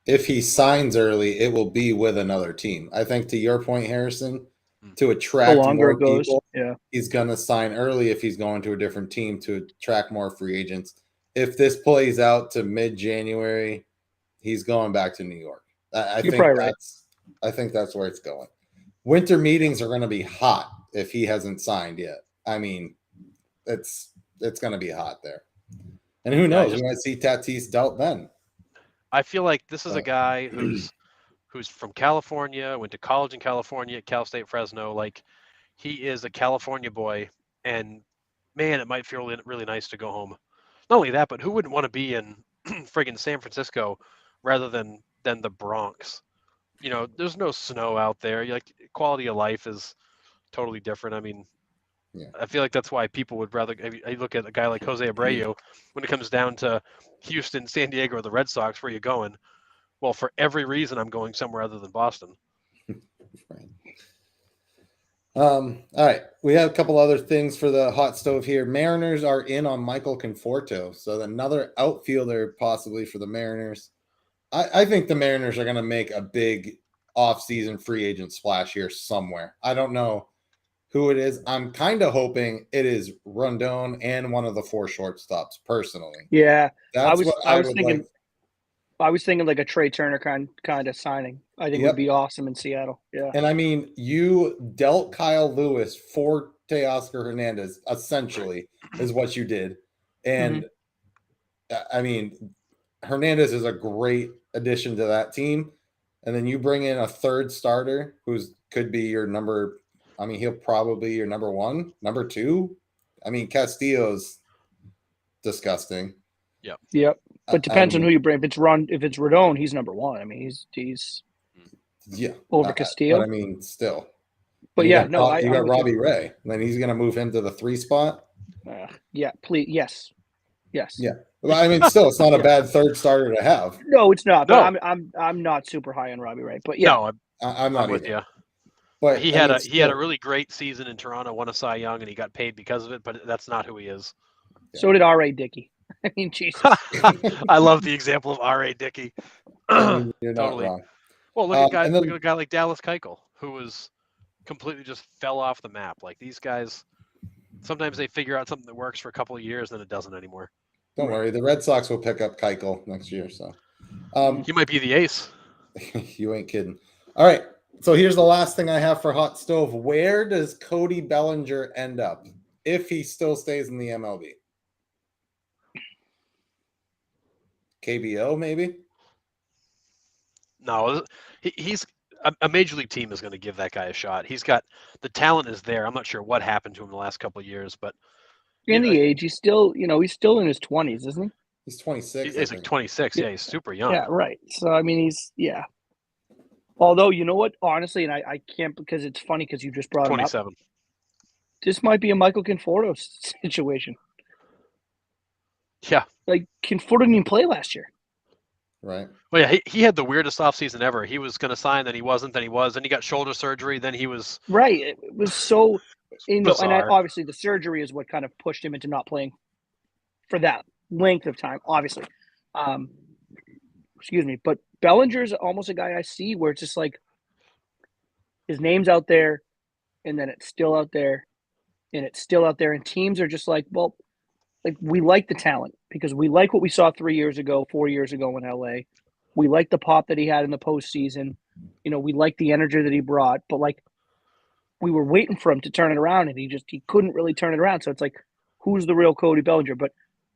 if he signs early, it will be with another team. I think, to your point, Harrison, to attract more people, he's going to sign early if he's going to a different team to attract more free agents. If this plays out to mid-January, he's going back to New York. I think that's where it's going. Winter meetings are going to be hot if he hasn't signed yet. I mean, it's going to be hot there. And who knows? We might see Tatis dealt then. I feel like this is a guy who's from California, went to college in California at Cal State Fresno. Like, he is a California boy, and man, it might feel really, really nice to go home. Not only that, but who wouldn't want to be in friggin' San Francisco rather than the Bronx? You know, there's no snow out there. Like, quality of life is totally different. I mean, Yeah. I feel like that's why people would rather. I look at a guy like Jose Abreu. When it comes down to Houston, San Diego, or the Red Sox, where are you going? Well, for every reason, I'm going somewhere other than Boston. Right. All right. We have a couple other things for the hot stove here. Mariners are in on Michael Conforto. So another outfielder possibly for the Mariners. I think the Mariners are going to make a big offseason free agent splash here somewhere. I don't know who it is. I'm kind of hoping it is Rondon and one of the 4 shortstops personally. Yeah. That's I was thinking like a Trey Turner kind of signing. I think would be awesome in Seattle. Yeah. And I mean, you dealt Kyle Lewis for Teoscar Hernandez, essentially, is what you did. And I mean, Hernandez is a great addition to that team. And then you bring in a third starter who's could be your number. I mean, he'll probably be your number 1, number 2. I mean, Castillo's disgusting. Yep. But depends on who you bring. If it's Rodon, he's number 1. I mean, he's over Castillo. But I mean, still. But you yeah, got Robbie Ray. And then he's going to move him to the 3 spot. Yeah, please, yes. Yeah. Well, I mean, still, it's not a bad third starter to have. No, it's not. No. But I'm not super high on Robbie Ray. But yeah, No, I'm not with you. But he had a really great season in Toronto, won a Cy Young, and he got paid because of it. But that's not who he is. So did R.A. Dickey. I mean, Jesus. I love the example of R.A. Dickey. You're not Totally. wrong. Well, look at a guy like Dallas Keuchel, who was completely just fell off the map. Like, these guys, sometimes they figure out something that works for a couple of years, then it doesn't anymore. Don't worry, the Red Sox will pick up Keuchel next year. So he might be the ace. You ain't kidding. All right. So here's the last thing I have for Hot Stove. Where does Cody Bellinger end up if he still stays in the MLB? KBO, maybe? No, he's a major league team is going to give that guy a shot. He's got the talent is there. I'm not sure what happened to him the last couple of years, but age, he's still in his 20s, isn't he? He's 26. He's like 26. Yeah, he's super young. Yeah, right. So I mean, Although, you know what, honestly, and I can't, because it's funny because you just brought him up. 27. This might be a Michael Conforto situation. Yeah. Like, Conforto didn't even play last year. Right. Well, yeah, he had the weirdest offseason ever. He was going to sign, then he wasn't, then he was, then he got shoulder surgery, then he was. Right. It was so, and obviously the surgery is what kind of pushed him into not playing for that length of time, obviously. Excuse me. But Bellinger's almost a guy I see where it's just like his name's out there, and then it's still out there, and it's still out there. And teams are just like, well, like, we like the talent because we like what we saw 3 years ago, 4 years ago in LA. We like the pop that he had in the postseason. You know, we like the energy that he brought, but like, we were waiting for him to turn it around, and he couldn't really turn it around. So it's like, who's the real Cody Bellinger? But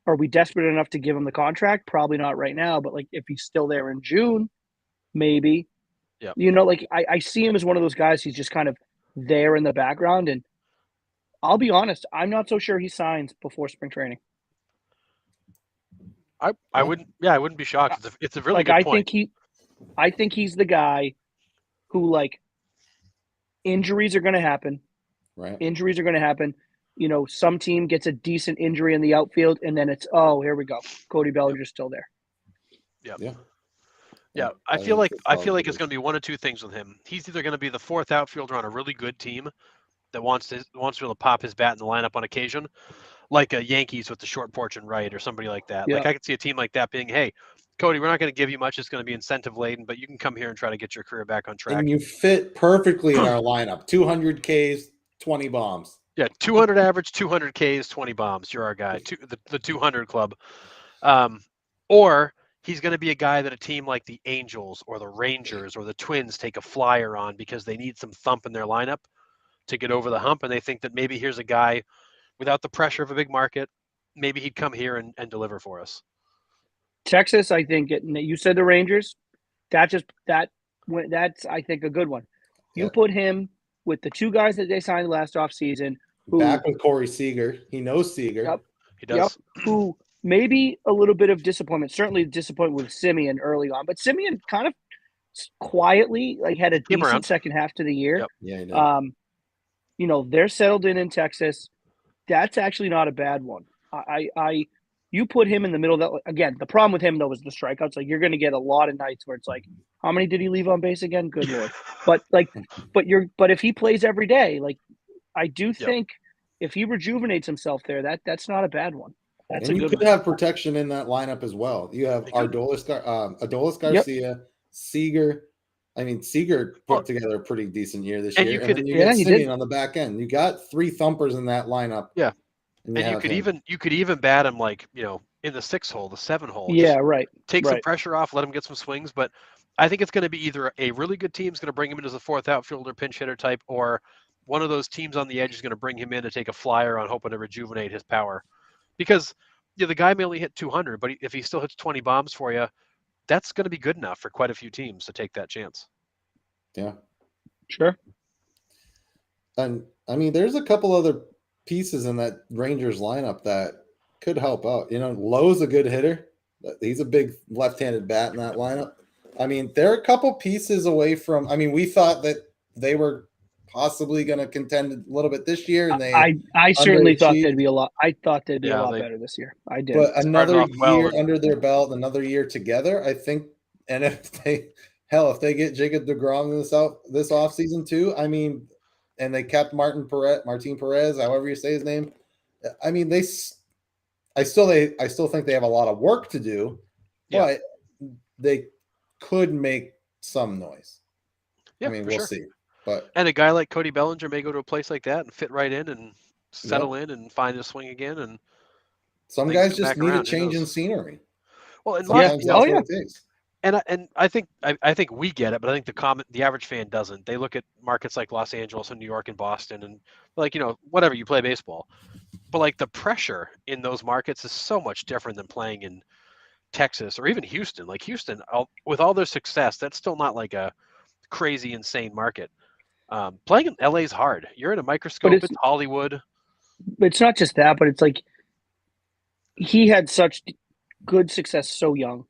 are we desperate enough to give him the contract? Probably not right now. But like, if he's still there in June, maybe. Yeah. You know, like, I see him as one of those guys. He's just kind of there in the background, and I'll be honest, I'm not so sure he signs before spring training. I wouldn't be shocked. It's a really good point. I think he's the guy who, like, injuries are going to happen. Right. Injuries are going to happen. You know, some team gets a decent injury in the outfield, and then it's, oh, here we go. Cody Bellinger's still there. Yeah. I feel like it's going to be one of two things with him. He's either going to be the 4th outfielder on a really good team that wants to be able to pop his bat in the lineup on occasion, like a Yankees with the short porch and right, or somebody like that. Yeah. Like, I could see a team like that being, hey, Cody, we're not going to give you much. It's going to be incentive laden, but you can come here and try to get your career back on track. And you fit perfectly in our lineup. 200 Ks, 20 bombs. Yeah, 200 average, 200 Ks, 20 bombs. You're our guy. The 200 club. Or he's going to be a guy that a team like the Angels or the Rangers or the Twins take a flyer on because they need some thump in their lineup to get over the hump, and they think that maybe here's a guy without the pressure of a big market, maybe he'd come here and deliver for us. Texas, I think you said the Rangers. That's I think a good one. You Yeah. put him with the two guys that they signed last offseason. Back with Corey Seager. He knows Seager. Yep. He does. Who maybe a little bit of disappointment. Certainly disappointment with Simeon early on, but Simeon kind of quietly had a Came decent around. second half to the year. Yep. Yeah, he did. They're settled in Texas. That's actually not a bad one. You put him in the middle of that. Again, the problem with him though is the strikeouts. Like you're going to get a lot of nights where it's like, how many did he leave on base again? Good Lord. But if he plays every day, I do think if he rejuvenates himself there, that's not a bad one. That's and a you good could one. have protection in that lineup as well. You have Adolis Garcia, Seager. I mean, Seager put together a pretty decent year this year. And then you get Simeon on the back end. You got 3 thumpers in that lineup. Yeah. And you could even bat him in the 6 hole, the 7 hole. Yeah, right. Take some pressure off, let him get some swings. But I think it's going to be either a really good team's going to bring him in as a 4th outfielder, pinch hitter type, or one of those teams on the edge is going to bring him in to take a flyer on hoping to rejuvenate his power. Because the guy may only hit 200, but if he still hits 20 bombs for you, that's going to be good enough for quite a few teams to take that chance. Yeah. Sure. And I mean, there's a couple other pieces in that Rangers lineup that could help out. Lowe's a good hitter. He's a big left-handed bat in that lineup. I mean, they're a couple pieces away from. I mean, we thought that they were possibly going to contend a little bit this year, and I certainly thought they'd be a lot. I thought they'd be a lot better this year. I did. But another year under their belt, another year together, I think. And if they get Jacob deGrom this offseason too, I mean, and they kept Martin Perez, however you say his name. I mean, I still think they have a lot of work to do, but they could make some noise. Yeah, I mean, we'll see. And a guy like Cody Bellinger may go to a place like that and fit right in and settle in and find his swing again. And some guys just need a change in scenery. Well, and sometimes that's what it takes. And I think we get it, but I think the average fan doesn't. They look at markets like Los Angeles and New York and Boston and whatever, you play baseball. But the pressure in those markets is so much different than playing in Texas or even Houston. Like Houston, with all their success, that's still not like a crazy, insane market. Playing in LA is hard. You're in a microscope. It's Hollywood. It's not just that, but it's like he had such good success so young.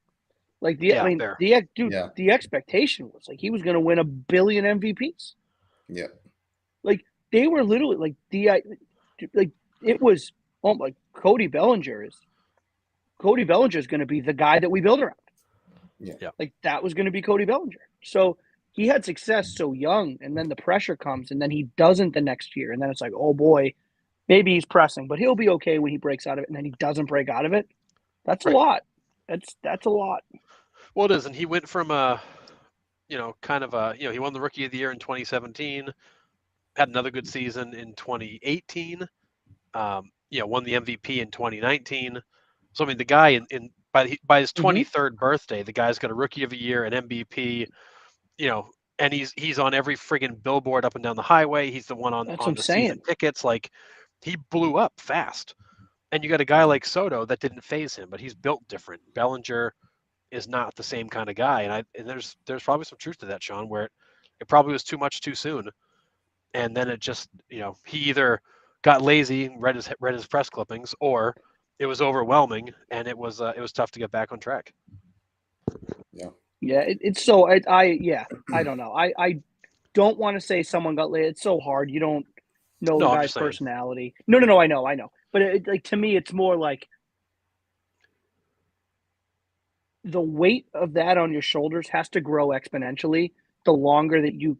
The expectation was he was going to win 1 billion MVPs. Yeah. They were literally it was Cody Bellinger is going to be the guy that we build around. Yeah. That was going to be Cody Bellinger. So he had success so young, and then the pressure comes, and then he doesn't the next year, and then it's like, oh boy, maybe he's pressing, but he'll be okay when he breaks out of it, and then he doesn't break out of it. That's a lot. That's a lot. Well, it is, and he went from he won the Rookie of the Year in 2017, had another good season in 2018, won the MVP in 2019. So I mean, the guy by his 23rd birthday, the guy's got a Rookie of the Year, an MVP, and he's on every friggin' billboard up and down the highway. He's the one on the season tickets. He blew up fast. And you got a guy like Soto that didn't phase him, but he's built different. Bellinger is not the same kind of guy, and there's probably some truth to that, Sean, where it probably was too much too soon, and then it just he either got lazy, read his press clippings, or it was overwhelming, and it was tough to get back on track. Yeah, it's so I don't know. I don't want to say someone got lazy. It's so hard. You don't know the guy's personality. No, I know. But to me, it's more like the weight of that on your shoulders has to grow exponentially the longer that you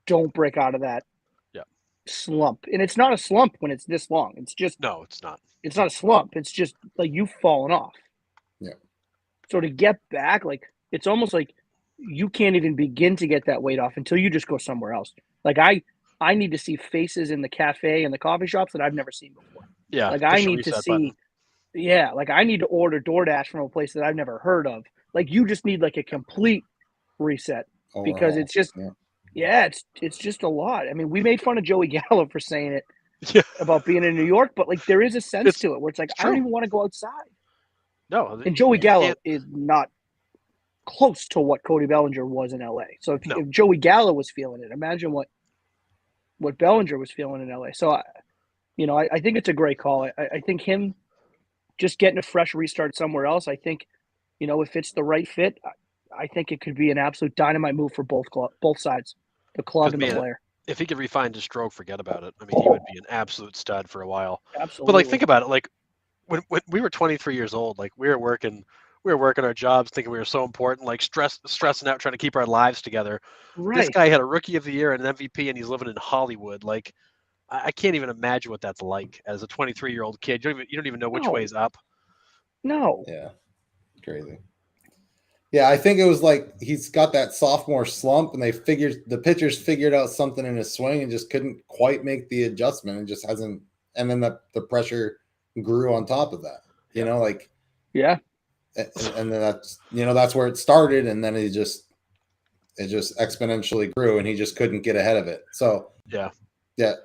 don't break out of that slump. And it's not a slump when it's this long. It's just it's not. It's not a slump. It's just you've fallen off. Yeah. So to get back, it's almost like you can't even begin to get that weight off until you just go somewhere else. I need to see faces in the cafe and the coffee shops that I've never seen before. Yeah. I need to see. Yeah. I need to order DoorDash from a place that I've never heard of. You just need a complete reset because it's just, it's just a lot. I mean, we made fun of Joey Gallo for saying it Yeah. about being in New York, but like there is a sense It's- to it where it's like it's I don't true. even want to go outside. No, And Joey you Gallo can't- is not close to what Cody Bellinger was in LA. So if, No. if Joey Gallo was feeling it, imagine what Bellinger was feeling in LA. So I think it's a great call. I think him just getting a fresh restart somewhere else. I think, if it's the right fit, I think it could be an absolute dynamite move for both sides, the club 'Cause, and the man, player. if he could refine his stroke, forget about it. I mean, he would be an absolute stud for a while. Absolutely. But like, think about it. Like when we were 23 years old, like we were working our jobs, thinking we were so important, like stressing out, trying to keep our lives together. This right. guy had a Rookie of the Year and an MVP, and he's living in Hollywood. Like, I can't even imagine what that's like as a 23-year-old kid. You don't even know which No. way is up. No. Yeah, crazy. Yeah, I think it was like he's got that sophomore slump, and the pitchers figured out something in his swing and just couldn't quite make the adjustment, and just hasn't. And then the pressure grew on top of that. You know, like Yeah. and then that's where it started, and then it just exponentially grew, and he just couldn't get ahead of it. So Yeah.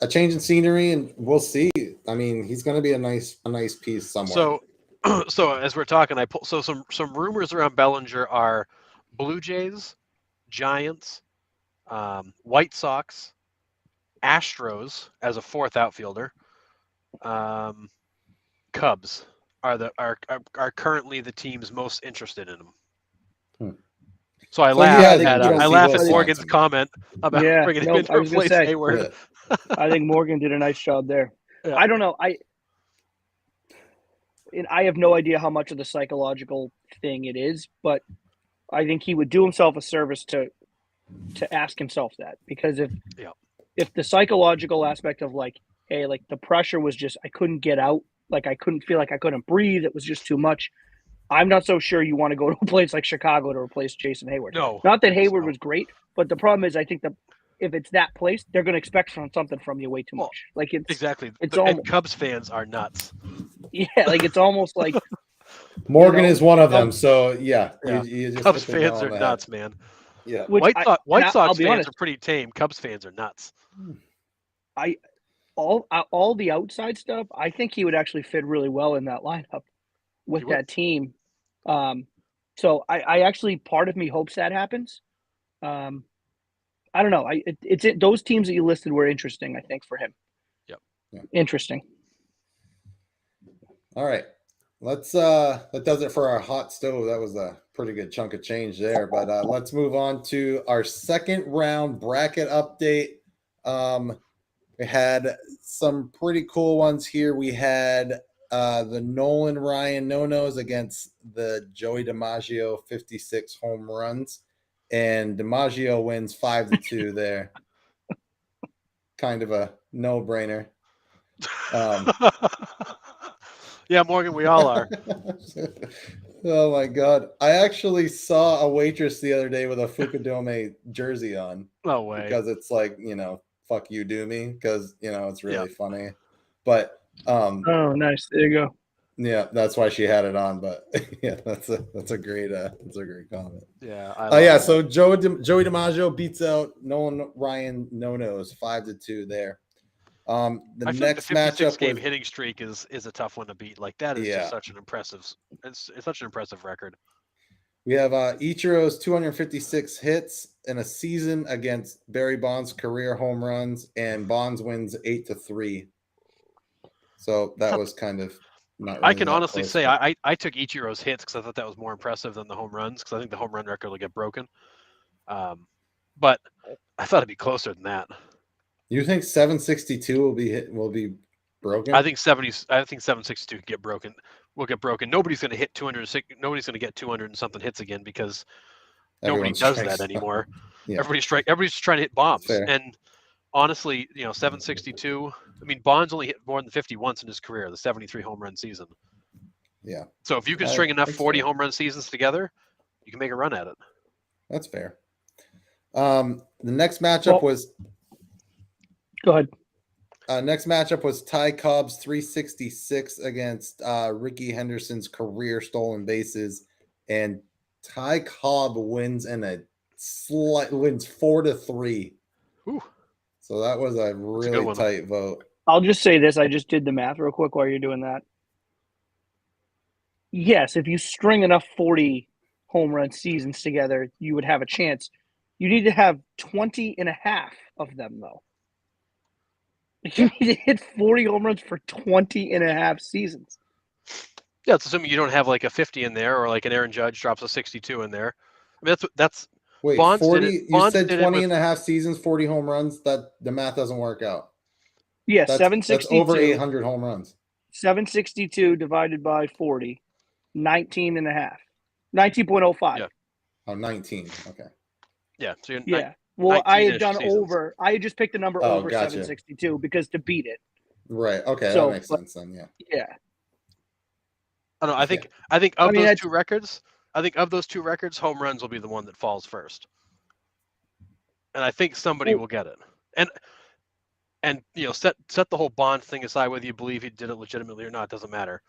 a change in scenery, and we'll see. I mean, he's going to be a nice piece somewhere. So as we're talking, I pull some rumors around Bellinger are Blue Jays, Giants, White Sox, Astros as a fourth outfielder, Cubs are currently the teams most interested in him. So I laugh yeah, at you don't see Morgan's Wilson. comment about bringing him in to I was gonna replace say. Hayward. Yeah. I think Morgan did a nice job there. Yeah. I don't know. I have no idea how much of the psychological thing it is, but I think he would do himself a service to ask himself that, because if the psychological aspect of like, hey, like the pressure was just I couldn't get out, like I couldn't feel like I couldn't breathe, it was just too much. I'm not so sure you want to go to a place like Chicago to replace Jason Hayward. No, Not that Hayward no. was great, but the problem is I think that if it's that place, they're going to expect something from you way too Well, much. Like Exactly. It's And almost, Cubs fans are nuts. yeah, like it's almost like Morgan is one of them. So yeah, Yeah. you just Cubs hit the nail fans on are the head. nuts, man. Yeah. which White I'll Sox be fans honest, are pretty tame. Cubs fans are nuts. all the outside stuff, I think he would actually fit really well in that lineup with He would. that team. So I actually, part of me hopes that happens. I don't know. Those teams that you listed were interesting, I think, for him. Yep. Yeah. Interesting. All right. That does it for our hot stove. That was a pretty good chunk of change there. But let's move on to our second round bracket update. We had some pretty cool ones here. We had the Nolan Ryan no-nos against the Joey DiMaggio 56 home runs. And DiMaggio wins 5-2 there. Kind of a no-brainer. Yeah, Morgan, we all are. Oh my god. I actually saw a waitress the other day with a Fukudome jersey on. No way. Because it's like, fuck you, do me, because it's really funny. But Oh, nice. There you go. yeah, that's why she had it on. But yeah, that's a great comment. Yeah. So Joey DiMaggio beats out Nolan Ryan no-nos 5-2 there. The I feel next like the 56 matchup game was, hitting streak is a tough one to beat. Like that is just such an impressive. It's such an impressive record. we have Ichiro's 256 hits in a season against Barry Bonds' career home runs, and Bonds wins 8-3. So that was kind of not. Really I can that honestly close, say but- I took Ichiro's hits because I thought that was more impressive than the home runs, because I think the home run record will get broken. But I thought it'd be closer than that. You think 762 will be broken? I think 762 can get broken. Will get broken. Nobody's going to hit 200. Nobody's going to get 200 and something hits again, because Everyone nobody does strikes that anymore. Yeah. Everybody's trying to hit bombs. Fair. And honestly, 762. I mean, Bonds only hit more than 50 once in his career, the 73 home run season. Yeah. So if you can I string enough think 40 so. home run seasons together, you can make a run at it. That's fair. The next matchup was Go ahead. Ty Cobb's 366 against Ricky Henderson's career stolen bases, and Ty Cobb wins wins 4-3. Whew. So that was a good really one. tight vote. I'll just say this. I just did the math real quick while you're doing that. Yes, if you string enough 40 home run seasons together, you would have a chance. You need to have 20 and a half of them, though. You need to hit 40 home runs for 20 and a half seasons. Yeah, it's assuming you don't have like a 50 in there, or like an Aaron Judge drops a 62 in there. I mean, that's Wait, Bonds did 40? it- You Bonds said did it 20 with- and a half seasons, 40 home runs. That the math doesn't work out. Yeah, That's 762. over 800 home runs. 762 divided by 40, 19 and a half. 19.05. Yeah. Oh, 19. Okay. yeah. So you're Yeah. Well, I had 19-ish done seasons. over. I had just picked the number Oh, over gotcha. 762 because to beat it. Right. Okay. So, that makes sense then. Yeah. Yeah. I don't know. I think of I mean, those that's- two records, home runs will be the one that falls first. And I think somebody Well- will get it. And set the whole Bonds thing aside, whether you believe he did it legitimately or not, doesn't matter.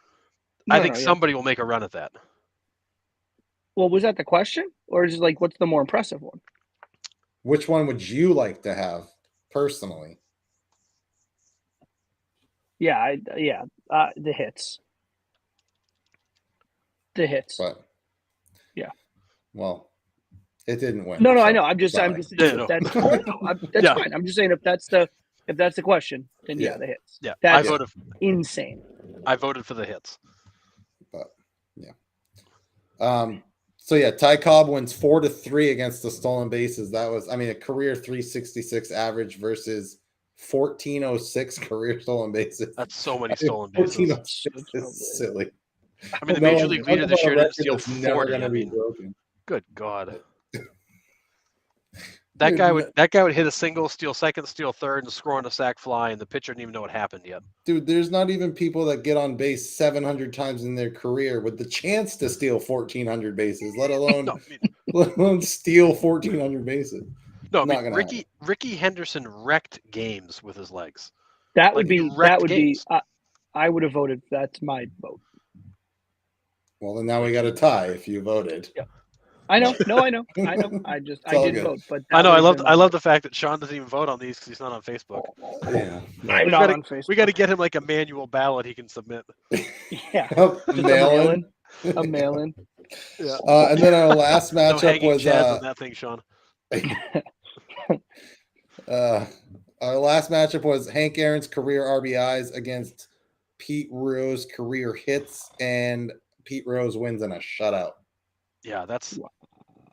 I think yeah. somebody will make a run at that. Well, was that the question, or is it like what's the more impressive one? Which one would you like to have personally? Yeah, the hits. The hits. But Yeah. Well, it didn't win. No, I so know. I'm just saying sorry. if no. that's that's Yeah. fine. I'm just saying if that's the question, then Yeah. the hits. Yeah, That's insane. I voted for the hits. But yeah. So yeah, Ty Cobb wins 4-3 against the stolen bases. That was, a career 366 average versus 1406 career stolen bases. That's so many stolen bases. 1406 is silly. I mean, the major league leader this year didn't steal 40. Never I mean, broken. good God. That Dude, guy would hit a single, steal second, steal third, and score on a sac fly, and the pitcher didn't even know what happened yet. Dude, there's not even people that get on base 700 times in their career with the chance to steal 1,400 bases, let alone steal 1,400 bases. No, Not gonna Ricky Henderson wrecked games with his legs. That would Like, he be wrecked games. I would have voted. That's my vote. Well, then now we got a tie if you voted. Yeah. I know. No, I know. I all did good. vote, but I know. I love love the fact that Sean doesn't even vote on these because he's not on Facebook. Yeah. I'm We not gotta- on Facebook. We got to get him like a manual ballot he can submit. Yeah. Mail-in. A mail-in. Yeah. And then our last No matchup hanging was chads on that thing, Sean. our last matchup was Hank Aaron's career RBIs against Pete Rose career hits, and Pete Rose wins in a shutout. Yeah, that's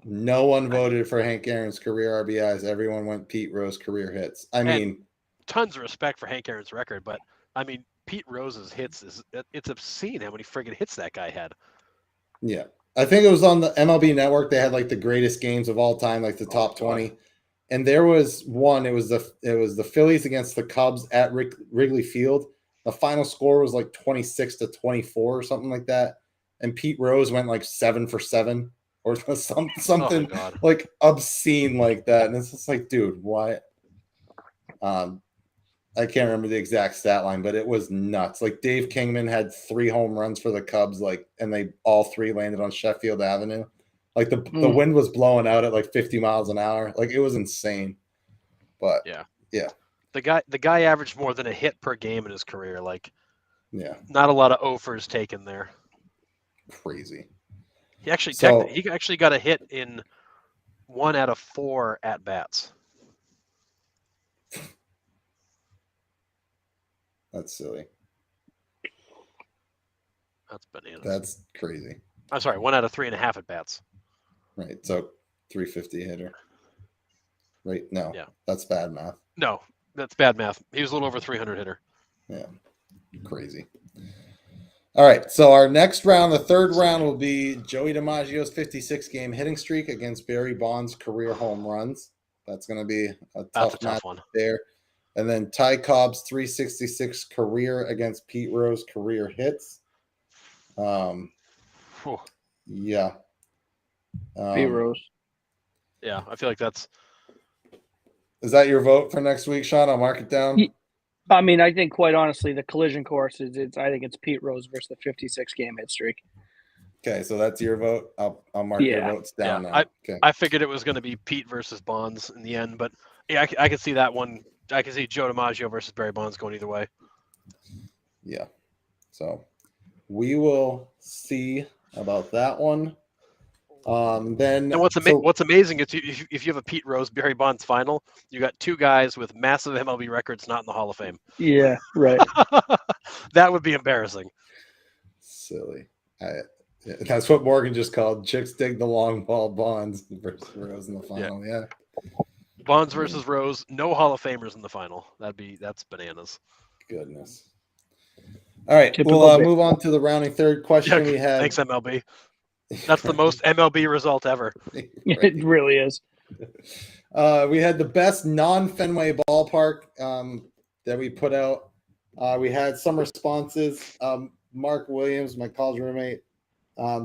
No one voted for Hank Aaron's career RBIs. Everyone went Pete Rose career hits. I mean, tons of respect for Hank Aaron's record, but I mean, Pete Rose's hits it's obscene how many friggin' hits that guy had. yeah. I think it was on the MLB Network. They had like the greatest games of all time, like the top 20. And there was one. It was the Phillies against the Cubs at Wrigley Field. The final score was like 26-24 or something like that. And Pete Rose went like 7 for 7 or something like obscene like that. And it's just like, dude, why? I can't remember the exact stat line, but it was nuts. Like Dave Kingman had 3 home runs for the Cubs, and they all 3 landed on Sheffield Avenue. Like the wind was blowing out at like 50 miles an hour. Like it was insane. But yeah. The guy averaged more than a hit per game in his career. Like, yeah, not a lot of offers taken there. Crazy. He actually got a hit in 1 out of 4 at bats. That's silly. That's bananas. That's crazy. I'm sorry, 1 out of 3.5 at bats. Right. So 350 hitter. Right. No. Yeah. That's bad math. No, that's bad math. He was a little over 300 hitter. Yeah. Crazy. All right. So our next round, the third round, will be Joey DiMaggio's 56-game hitting streak against Barry Bonds' career home runs. That's going to be a tough one there. And then Ty Cobb's 366 career against Pete Rose career hits. Yeah. Pete Rose. Yeah, I feel like that's. Is that your vote for next week, Sean? I'll mark it down. I mean, I think quite honestly, the collision course is. I think it's Pete Rose versus the 56-game hit streak. Okay, so that's your vote. I'll mark your votes down now. Okay. I figured it was going to be Pete versus Bonds in the end, but yeah, I could see that one I can see Joe DiMaggio versus Barry Bonds going either way. Yeah. So we will see about that one. Then And what's amazing is if you have a Pete Rose Barry Bonds final, you got two guys with massive MLB records not in the Hall of Fame. Yeah, right. That would be embarrassing. Silly. That's what Morgan just called chicks dig the long ball. Bonds versus Rose in the final. Yeah. Bonds versus Rose, no Hall of Famers in the final. That's bananas. Goodness. All right, Typical we'll move on to the rounding third question we had. Thanks, MLB. That's the most MLB result ever. It really is. We had the best non-Fenway ballpark that we put out. We had some responses. Mark Williams, my college roommate,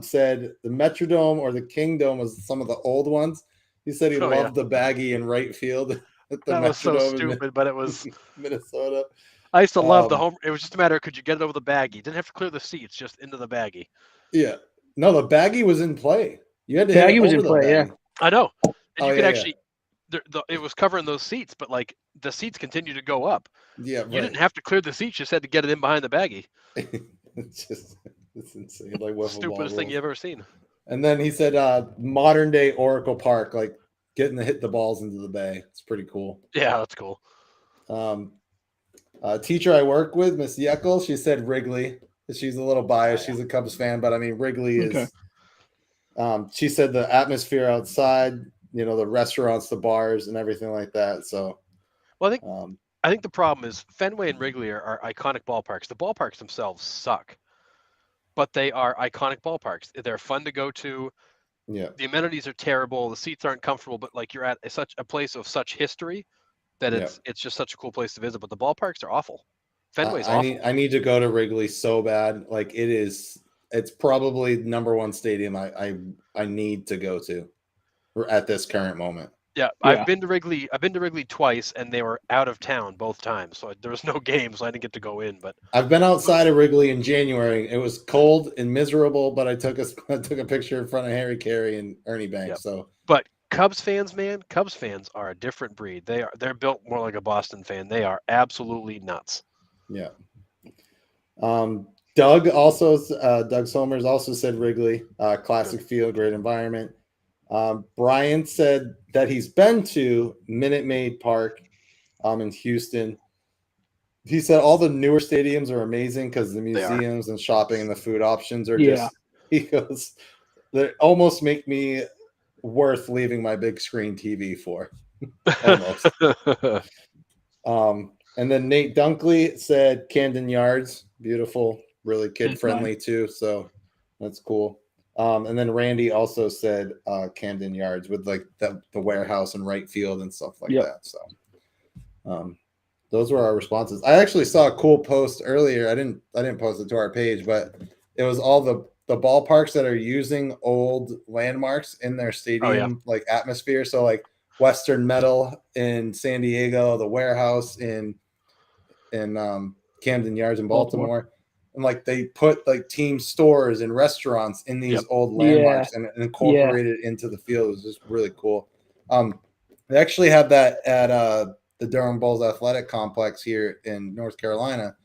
said the Metrodome or the Kingdome was some of the old ones. He said he loved the baggy in right field at the that Metrodome was so stupid, but it was Minnesota. I used to love the home. It was just a matter of could you get it over the baggie? You didn't have to clear the seats, just into the baggie. Yeah. No, the baggie was in play. You had to baggie was in play, yeah. I know. And you could actually it was covering those seats, but like the seats continue to go up. Yeah, right. You didn't have to clear the seats, just had to get it in behind the baggie. It's insane. Like stupidest thing you've ever seen. And then he said modern day Oracle Park, like getting to hit the balls into the bay. It's pretty cool. Yeah, that's cool. Teacher I work with, Miss Yeckel, she said Wrigley. She's a little biased. She's a Cubs fan, but I mean Wrigley is. She said the atmosphere outside, the restaurants, the bars, and everything like that. So, well, I think the problem is Fenway and Wrigley are iconic ballparks. The ballparks themselves suck, but they are iconic ballparks. They're fun to go to. Yeah. The amenities are terrible. The seats aren't comfortable, but like you're at such a place of such history that it's just such a cool place to visit. But the ballparks are awful. Fenway's awful. I need to go to Wrigley so bad. Like it's probably number one stadium I need to go to at this current moment. Yeah, I've been to Wrigley. I've been to Wrigley twice, and they were out of town both times. So there was no game, so I didn't get to go in. But I've been outside of Wrigley in January. It was cold and miserable, but I took a picture in front of Harry Carey and Ernie Banks. Yep. So, but Cubs fans, man, Cubs fans are a different breed. They're built more like a Boston fan. They are absolutely nuts. Yeah. Doug Somers also said Wrigley, classic field, great environment. Brian said that he's been to Minute Maid Park in Houston. He said all the newer stadiums are amazing because the museums and shopping and the food options are just, he goes, they almost make me worth leaving my big screen TV for. Almost. And then Nate Dunkley said Camden Yards, beautiful, really kid-friendly too, so that's cool. And then Randy also said Camden Yards with like the warehouse and right field and stuff like that. So those were our responses. I actually saw a cool post earlier. I didn't post it to our page, but it was all the ballparks that are using old landmarks in their stadium like atmosphere. So like Western Metal in San Diego, the warehouse in Camden Yards in Baltimore. And like they put like team stores and restaurants in these old landmarks and incorporated it into the field. It was just really cool. They actually have that at the Durham Bulls Athletic Complex here in North Carolina.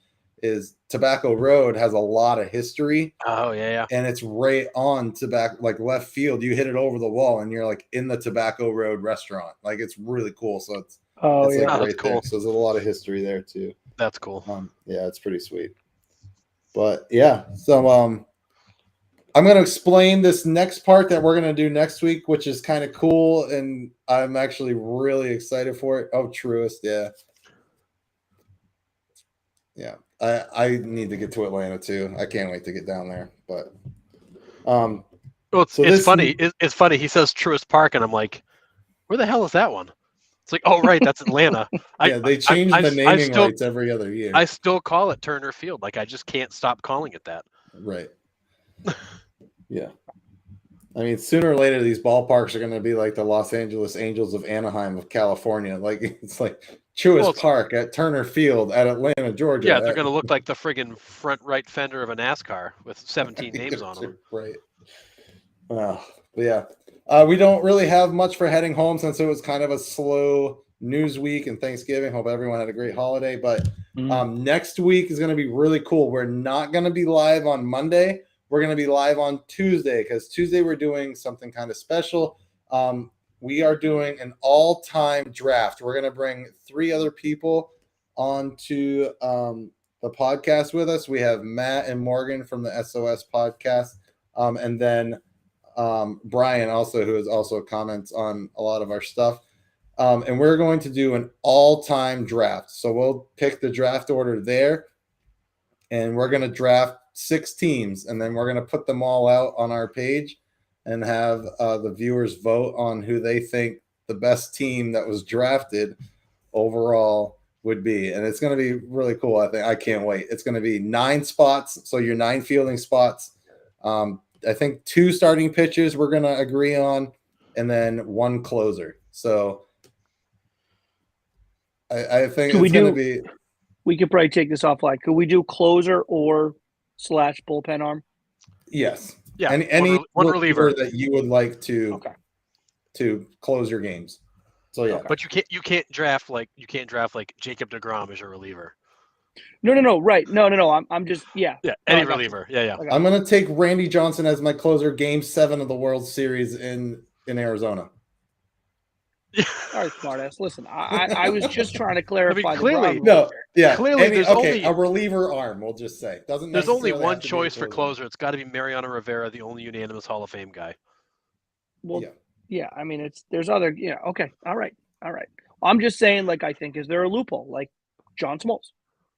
Is Tobacco Road has a lot of history. Oh yeah. And it's right on tobacco, like left field. You hit it over the wall and you're like in the Tobacco Road restaurant. Like it's really cool. So it's like right cool. there. So there's a lot of history there too. That's cool. Yeah, it's pretty sweet. But yeah, so I'm going to explain this next part that we're going to do next week, which is kind of cool, and I'm actually really excited for it. Oh, Truist, yeah. I need to get to Atlanta too. I can't wait to get down there. But well, it's funny. It's funny. He says Truist Park, and I'm like, where the hell is that one? It's like, oh right, that's Atlanta. They change the naming rights every other year. I still call it Turner Field. Like I just can't stop calling it that. Right. Yeah. I mean, sooner or later, these ballparks are going to be like the Los Angeles Angels of Anaheim of California. Like it's like Truist Park at Turner Field at Atlanta, Georgia. Yeah, they're going to look like the friggin' front right fender of a NASCAR with 17 names on them. Right. But yeah. We don't really have much for heading home since it was kind of a slow News Week and Thanksgiving. Hope everyone had a great holiday. But Mm. next week is going to be really cool. We're not going to be live on Monday. We're going to be live on Tuesday because Tuesday we're doing something kind of special. We are doing an all-time draft. We're going to bring 3 other people onto the podcast with us. We have Matt and Morgan from the SOS podcast, and then Brian also, who is also comments on a lot of our stuff. And we're going to do an all-time draft. So we'll pick the draft order there, and we're going to draft 6 teams, and then we're going to put them all out on our page and have the viewers vote on who they think the best team that was drafted overall would be. And it's going to be really cool. I can't wait. It's going to be 9 spots. So your 9 fielding spots. I think 2 starting pitchers we're going to agree on, and then 1 closer. So I think it's going to be. We could probably take this offline. Could we do closer or / bullpen arm? Yes. Yeah. Any one reliever that you would like to close your games. So yeah. Okay. But you can't draft like Jacob deGrom as your reliever. No. Right. No. I'm just Any reliever. Yeah. I'm gonna take Randy Johnson as my closer. Game 7 of the World Series in Arizona. All right, smartass. Listen, I was just trying to clarify. Clearly, clearly, a reliever arm. We'll just say there's only one choice for closer. It's got to be Mariano Rivera, the only unanimous Hall of Fame guy. Well, yeah. I mean, there's other. Yeah. Okay. All right. I'm just saying, I think, is there a loophole? Like John Smoltz.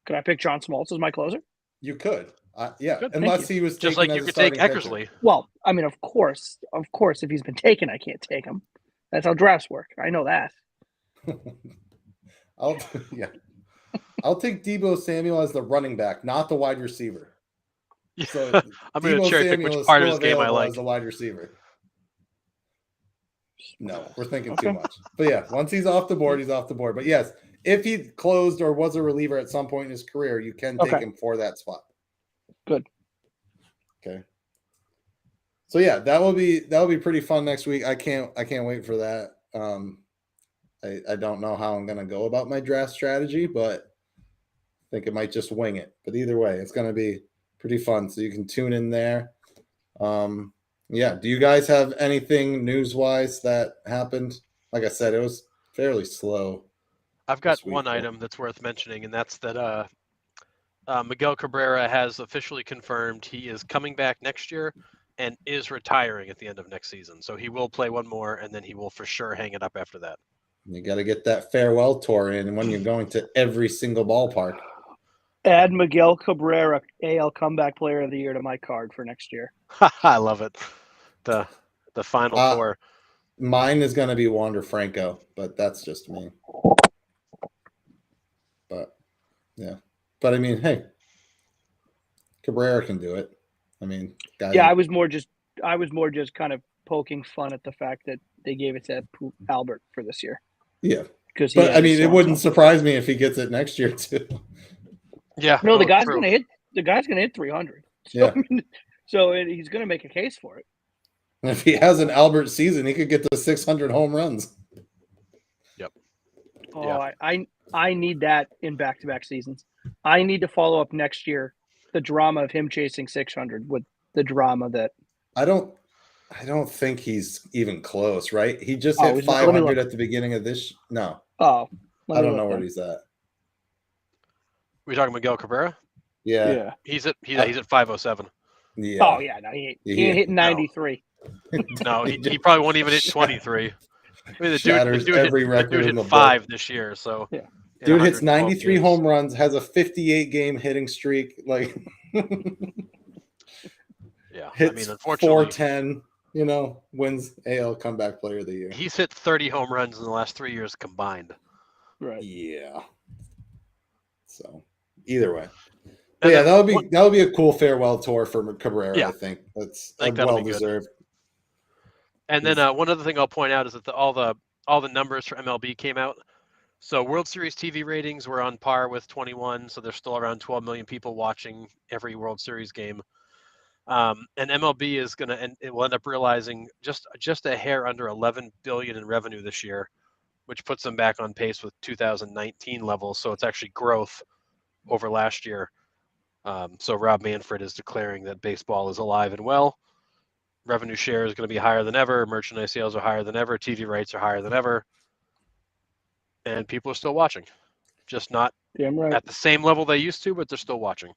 Could I pick John Smoltz as my closer? You could. Good, unless he was just like you could take Eckersley. Well, I mean, of course, if he's been taken, I can't take him. That's how drafts work. I know that. I'll take Deebo Samuel as the running back, not the wide receiver. So I'm going to cherry pick which part of his game I like. As a wide receiver. No, we're thinking too much. But yeah, once he's off the board, he's off the board. But yes, if he closed or was a reliever at some point in his career, you can take him for that spot. Good. Okay. So yeah, that will be pretty fun next week. I can't wait for that. I don't know how I'm gonna go about my draft strategy, but I think it might just wing it. But either way, it's gonna be pretty fun. So you can tune in there. Do you guys have anything news-wise that happened? Like I said, it was fairly slow. I've got one item that's worth mentioning, and that's that Miguel Cabrera has officially confirmed he is coming back next year and is retiring at the end of next season. So he will play one more, and then he will for sure hang it up after that. You got to get that farewell tour in when you're going to every single ballpark. Add Miguel Cabrera, AL Comeback Player of the Year, to my card for next year. I love it. The final tour. Mine is going to be Wander Franco, but that's just me. But yeah. But I mean, hey, Cabrera can do it. I mean, I was more just kind of poking fun at the fact that they gave it to Albert for this year. Yeah, but I mean, it wouldn't surprise me if he gets it next year too. Yeah, no, the guy's going to hit. The guy's going to hit 300. So, yeah, so he's going to make a case for it. And if he has an Albert season, he could get to 600 home runs. Yep. Oh, yeah. I need that in back-to-back seasons. I need to follow up next year the drama of him chasing 600 with the drama that I don't think he's even close, right? He just hit 500 at the beginning of this. No. Oh, I don't know where he's at. We talking Miguel Cabrera? Yeah. He's at 507. Yeah. Oh yeah, no, he hit 93. No, he probably won't even hit 23. I mean, the dude every record hit 5 this year. So yeah. Dude hits 93 home runs, has a 58-game hitting streak. Like, yeah, hits I mean, unfortunately, 410. Wins AL Comeback Player of the Year. He's hit 30 home runs in the last 3 years combined. Right. Yeah. So either way, yeah, that would be a cool farewell tour for Cabrera. Yeah. I think that's well deserved. And then one other thing I'll point out is that all the numbers for MLB came out. So World Series TV ratings were on par with 21, so there's still around 12 million people watching every World Series game. And MLB is it will end up realizing just a hair under 11 billion in revenue this year, which puts them back on pace with 2019 levels. So it's actually growth over last year. So Rob Manfred is declaring that baseball is alive and well. Revenue share is going to be higher than ever. Merchandise sales are higher than ever. TV rights are higher than ever. And people are still watching. Just not Damn right. at the same level they used to, but they're still watching.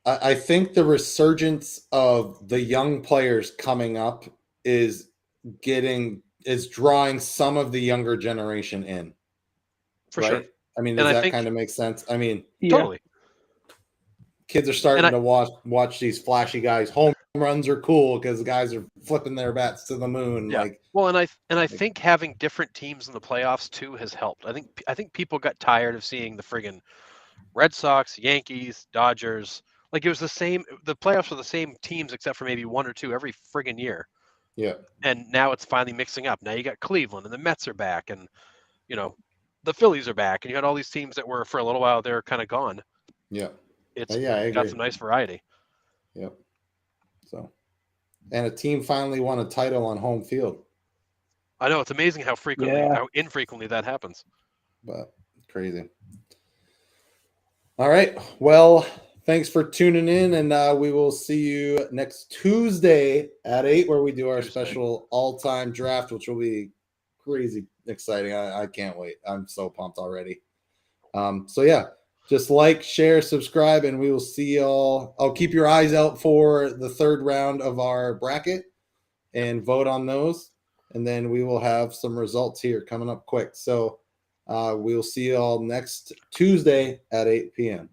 I think the resurgence of the young players coming up is drawing some of the younger generation in. For right? sure. I mean, And does I that think- kind of make sense? I mean, Yeah. Totally. kids are starting And to watch these flashy guys. Home runs are cool because the guys are flipping their bats to the moon. Yeah. Like, Well, and I think having different teams in the playoffs too has helped. I think people got tired of seeing the friggin' Red Sox, Yankees, Dodgers. Like it was the same. The playoffs were the same teams except for maybe one or two every friggin' year. yeah, And now it's finally mixing up. Now you got Cleveland and the Mets are back, and the Phillies are back, and you had all these teams that were for a little while they're kind of gone. yeah, It's yeah. I got agree. some nice variety. Yep. So, and a team finally won a title on home field, I know it's amazing how Yeah. how infrequently that happens. but crazy. All right. Well, thanks for tuning in, and we will see you next Tuesday at 8, where we do our Tuesday. special all-time draft, which will be crazy exciting. I can't wait. I'm so pumped already. So yeah, just like, share, subscribe, and we will see y'all. I'll keep your eyes out for the third round of our bracket and vote on those. And then we will have some results here coming up quick. So we'll see you all next Tuesday at 8 p.m.